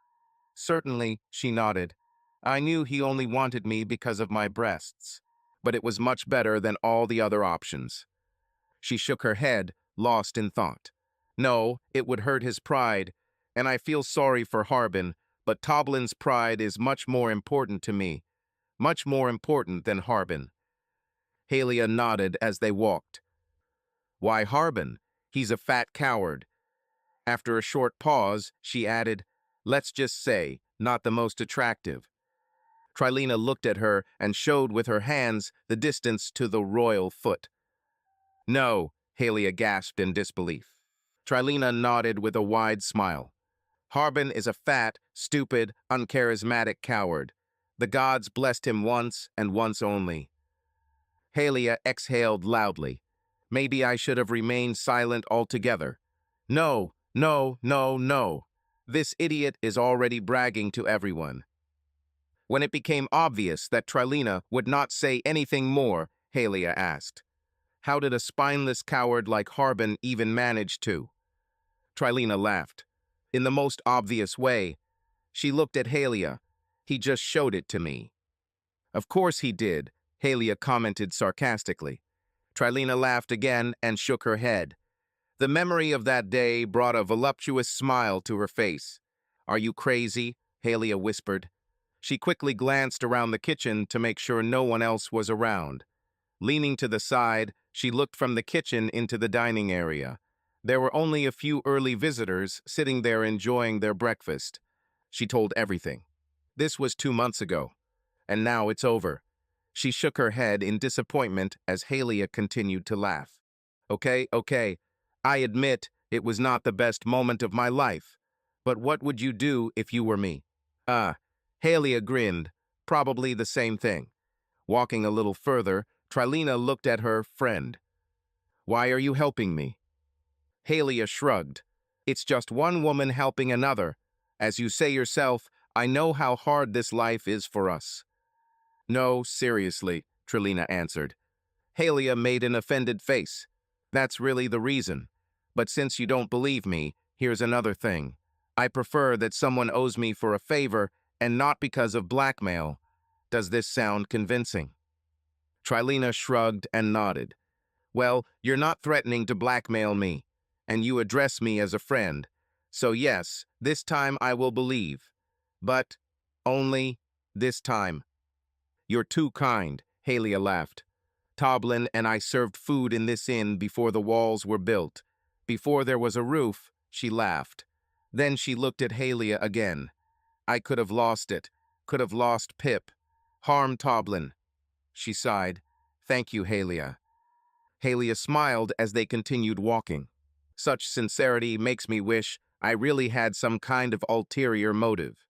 Certainly, she nodded. I knew he only wanted me because of my breasts, but it was much better than all the other options. She shook her head, lost in thought. No, it would hurt his pride, and I feel sorry for Harbin, but Toblin's pride is much more important to me, much more important than Harbin. Halia nodded as they walked. Why Harbin? He's a fat coward. After a short pause, she added, let's just say, not the most attractive. Trilina looked at her and showed with her hands the distance to the royal foot. No, Halia gasped in disbelief. Trilina nodded with a wide smile. Harbin is a fat, stupid, uncharismatic coward. The gods blessed him once and once only. Halia exhaled loudly. Maybe I should have remained silent altogether. No, no, no, no. This idiot is already bragging to everyone. When it became obvious that Trilina would not say anything more, Halia asked, how did a spineless coward like Harbin even manage to? Trilina laughed. In the most obvious way. She looked at Halia. He just showed it to me. Of course he did, Halia commented sarcastically. Trilina laughed again and shook her head. The memory of that day brought a voluptuous smile to her face. Are you crazy? Halia whispered. She quickly glanced around the kitchen to make sure no one else was around. Leaning to the side, she looked from the kitchen into the dining area. There were only a few early visitors sitting there enjoying their breakfast. She told everything. This was 2 months ago, and now it's over. She shook her head in disappointment as Halia continued to laugh. Okay, I admit it was not the best moment of my life, but what would you do if you were me? Halia grinned, probably the same thing. Walking a little further, Trilina looked at her friend. Why are you helping me? Halia shrugged. It's just one woman helping another. As you say yourself, I know how hard this life is for us. No, seriously, Trilina answered. Halia made an offended face. That's really the reason. But since you don't believe me, here's another thing. I prefer that someone owes me for a favor and not because of blackmail. Does this sound convincing? Trilina shrugged and nodded. Well, you're not threatening to blackmail me, and you address me as a friend. So yes, this time I will believe. But only this time. You're too kind, Halia laughed. Toblin and I served food in this inn before the walls were built. Before there was a roof, she laughed. Then she looked at Halia again. I could have lost it, could have lost Pip. Harm Toblin. She sighed. Thank you, Halia. Halia smiled as they continued walking. Such sincerity makes me wish I really had some kind of ulterior motive.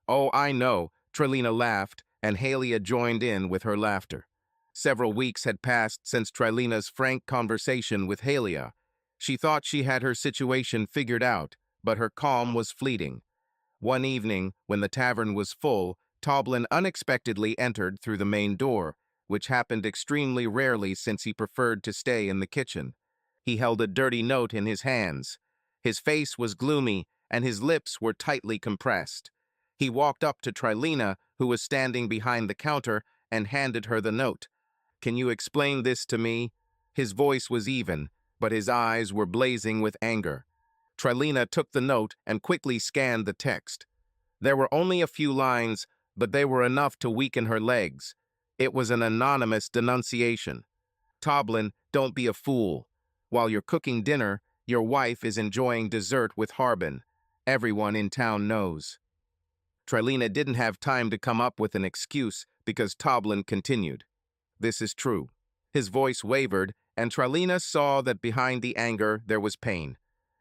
Oh, I know, Trilina laughed, and Halia joined in with her laughter. Several weeks had passed since Trilina's frank conversation with Halia. She thought she had her situation figured out, but her calm was fleeting. One evening, when the tavern was full, Toblin unexpectedly entered through the main door. which happened extremely rarely since he preferred to stay in the kitchen. He held a dirty note in his hands. His face was gloomy, and his lips were tightly compressed. He walked up to Trilina, who was standing behind the counter, and handed her the note. "Can you explain this to me?" His voice was even, but his eyes were blazing with anger. Trilina took the note and quickly scanned the text. There were only a few lines, but they were enough to weaken her legs. It was an anonymous denunciation. "Toblin, don't be a fool. While you're cooking dinner, your wife is enjoying dessert with Harbin. Everyone in town knows." Trilina didn't have time to come up with an excuse because Toblin continued. "This is true." His voice wavered, and Trilina saw that behind the anger there was pain.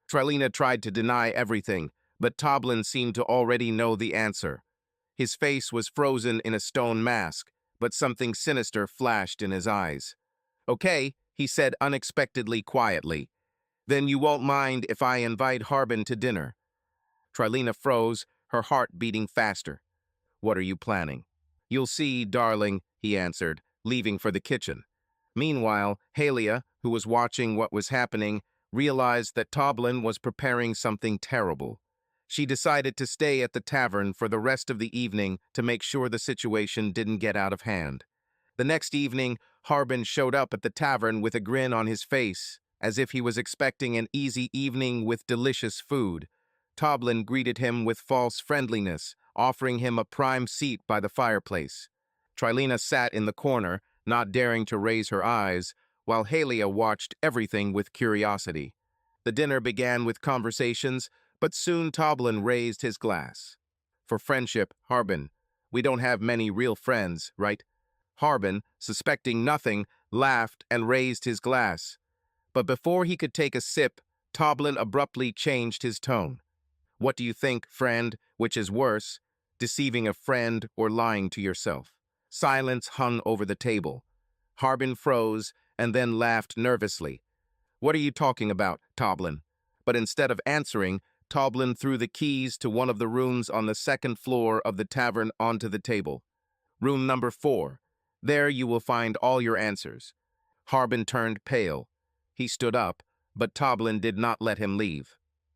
Trilina tried to deny everything, but Toblin seemed to already know the answer. His face was frozen in a stone mask, but something sinister flashed in his eyes. "Okay," he said unexpectedly quietly. "Then you won't mind if I invite Harbin to dinner." Trilina froze, her heart beating faster. "What are you planning?" "You'll see, darling," he answered, leaving for the kitchen. Meanwhile, Halia, who was watching what was happening, realized that Toblin was preparing something terrible. She decided to stay at the tavern for the rest of the evening to make sure the situation didn't get out of hand. The next evening, Harbin showed up at the tavern with a grin on his face, as if he was expecting an easy evening with delicious food. Toblin greeted him with false friendliness, offering him a prime seat by the fireplace. Trilina sat in the corner, not daring to raise her eyes, while Halia watched everything with curiosity. The dinner began with conversations, but soon Toblin raised his glass. "For friendship, Harbin. We don't have many real friends, right?" Harbin, suspecting nothing, laughed and raised his glass. But before he could take a sip, Toblin abruptly changed his tone. "What do you think, friend, which is worse, deceiving a friend or lying to yourself?" Silence hung over the table. Harbin froze and then laughed nervously. "What are you talking about, Toblin?" But instead of answering, Toblin threw the keys to one of the rooms on the second floor of the tavern onto the table. "Room number 4. There you will find all your answers." Harbin turned pale. He stood up, but Toblin did not let him leave.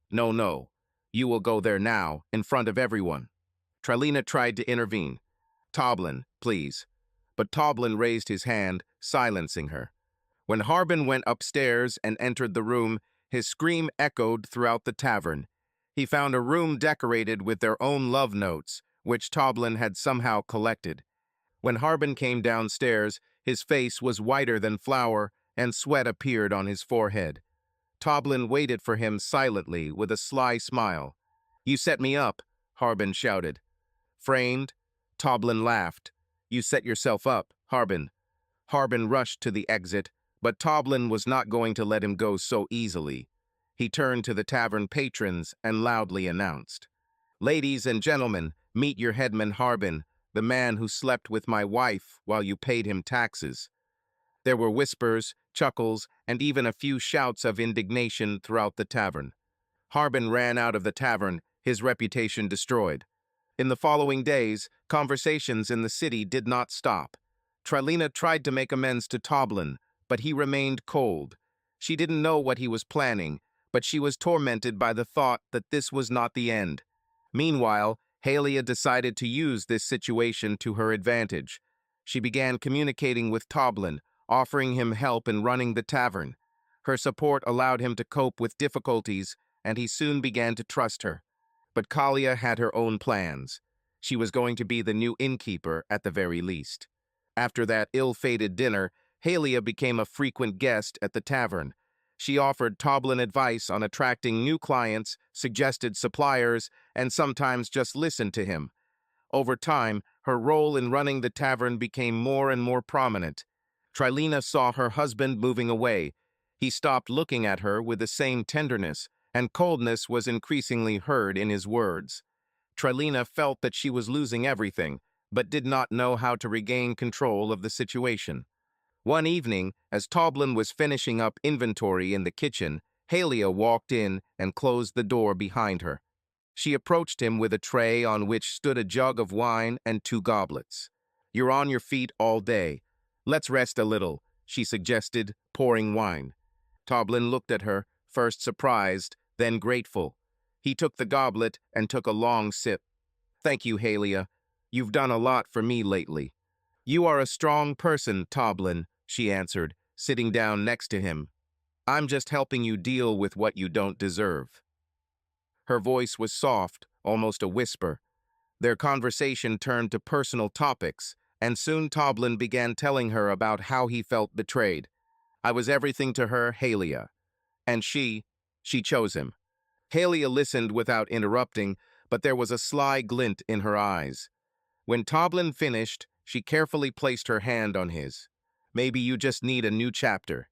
"No, no. You will go there now, in front of everyone." Trilina tried to intervene. "Toblin, please." But Toblin raised his hand, silencing her. When Harbin went upstairs and entered the room, his scream echoed throughout the tavern. He found a room decorated with their own love notes, which Toblin had somehow collected. When Harbin came downstairs, his face was whiter than flour, and sweat appeared on his forehead. Toblin waited for him silently with a sly smile. "You set me up," Harbin shouted. "Framed?" Toblin laughed. "You set yourself up, Harbin." Harbin rushed to the exit, but Toblin was not going to let him go so easily. He turned to the tavern patrons and loudly announced, "Ladies and gentlemen, meet your headman Harbin, the man who slept with my wife while you paid him taxes." There were whispers, chuckles, and even a few shouts of indignation throughout the tavern. Harbin ran out of the tavern, his reputation destroyed. In the following days, conversations in the city did not stop. Trilina tried to make amends to Toblin, but he remained cold. She didn't know what he was planning, but she was tormented by the thought that this was not the end. Meanwhile, Halia decided to use this situation to her advantage. She began communicating with Toblin, offering him help in running the tavern. Her support allowed him to cope with difficulties, and he soon began to trust her. But Kalia had her own plans. She was going to be the new innkeeper at the very least. After that ill-fated dinner, Halia became a frequent guest at the tavern. She offered Toblin advice on attracting new clients, suggested suppliers, and sometimes just listened to him. Over time, her role in running the tavern became more and more prominent. Trilina saw her husband moving away. He stopped looking at her with the same tenderness, and coldness was increasingly heard in his words. Trilina felt that she was losing everything, but did not know how to regain control of the situation. One evening, as Toblin was finishing up inventory in the kitchen, Halia walked in and closed the door behind her. She approached him with a tray on which stood a jug of wine and 2 goblets. "You're on your feet all day. Let's rest a little, she suggested, pouring wine. Toblin looked at her, first surprised, then grateful. He took the goblet and took a long sip. Thank you, Halia. You've done a lot for me lately. You are a strong person, Toblin, she answered, sitting down next to him. I'm just helping you deal with what you don't deserve. Her voice was soft, almost a whisper. Their conversation turned to personal topics, and soon Toblin began telling her about how he felt betrayed. I was everything to her, Halia. And she chose him. Halia listened without interrupting, but there was a sly glint in her eyes. When Toblin finished, she carefully placed her hand on his. Maybe you just need a new chapter.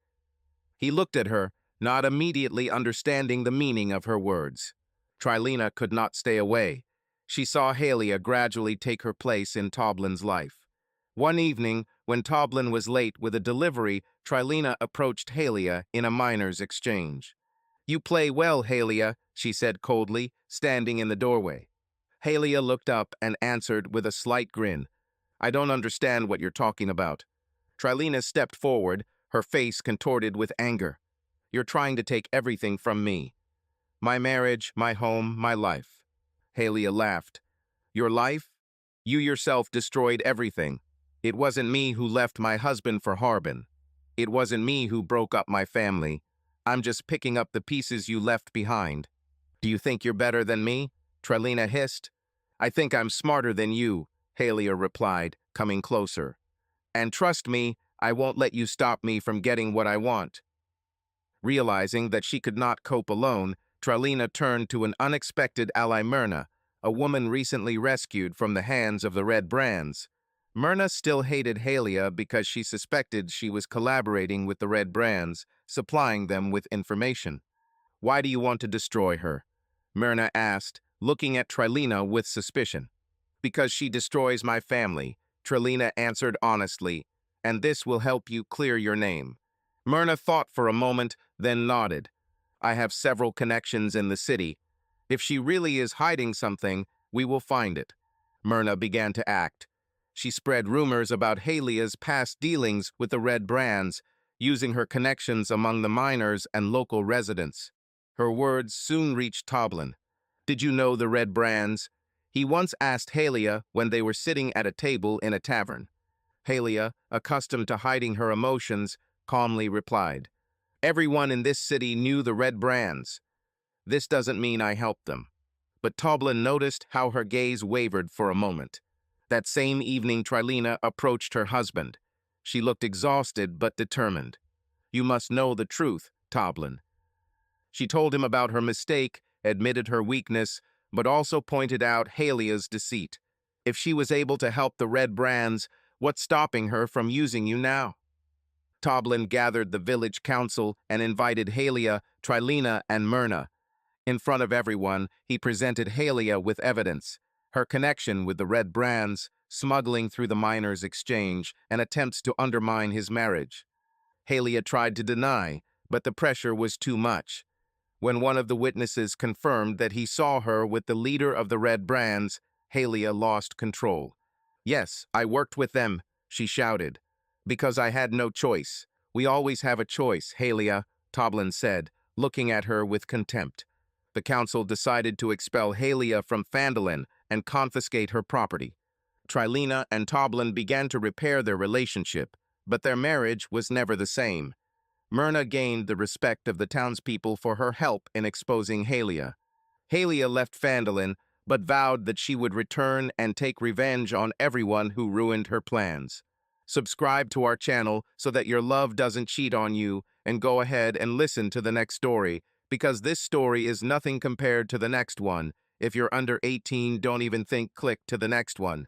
He looked at her, not immediately understanding the meaning of her words. Trilina could not stay away. She saw Halia gradually take her place in Toblin's life. One evening, when Toblin was late with a delivery, Trilina approached Halia in a miner's exchange. You play well, Halia, she said coldly, standing in the doorway. Halia looked up and answered with a slight grin. I don't understand what you're talking about. Trilina stepped forward, her face contorted with anger. You're trying to take everything from me. My marriage, my home, my life. Halia laughed. Your life? You yourself destroyed everything. It wasn't me who left my husband for Harbin. It wasn't me who broke up my family. I'm just picking up the pieces you left behind. Do you think you're better than me? Trilina hissed. I think I'm smarter than you, Halia replied, coming closer. And trust me, I won't let you stop me from getting what I want. Realizing that she could not cope alone, Trilina turned to an unexpected ally, Myrna, a woman recently rescued from the hands of the Red Brands. Myrna still hated Halia because she suspected she was collaborating with the Red Brands, supplying them with information. Why do you want to destroy her? Myrna asked, looking at Trilina with suspicion. Because she destroys my family, Trilina answered honestly, and this will help you clear your name. Myrna thought for a moment, then nodded. I have several connections in the city. If she really is hiding something, we will find it. Myrna began to act. She spread rumors about Halia's past dealings with the Red Brands, using her connections among the miners and local residents. Her words soon reached Toblin. Did you know the Red Brands? He once asked Halia when they were sitting at a table in a tavern. Halia, accustomed to hiding her emotions, calmly replied, Everyone in this city knew the Red Brands. This doesn't mean I helped them. But Toblin noticed how her gaze wavered for a moment. That same evening, Trilina approached her husband. She looked exhausted but determined. You must know the truth, Toblin. She told him about her mistake, admitted her weakness, but also pointed out Halia's deceit. If she was able to help the Red Brands, what's stopping her from using you now? Toblin gathered the village council and invited Halia, Trilina, and Myrna. In front of everyone, he presented Halia with evidence. Her connection with the Red Brands, smuggling through the miners' exchange, and attempts to undermine his marriage. Halia tried to deny, but the pressure was too much. When one of the witnesses confirmed that he saw her with the leader of the Red Brands, Halia lost control. Yes, I worked with them, she shouted. Because I had no choice. We always have a choice, Halia, Toblin said, looking at her with contempt. The council decided to expel Halia from Fandolin and confiscate her property. Trilina and Toblin began to repair their relationship, but their marriage was never the same. Myrna gained the respect of the townspeople for her help in exposing Halia. Halia left Fandolin, but vowed that she would return and take revenge on everyone who ruined her plans. Subscribe to our channel so that your love doesn't cheat on you, and go ahead and listen to the next story, because this story is nothing compared to the next one. If you're under 18, don't even click to the next one.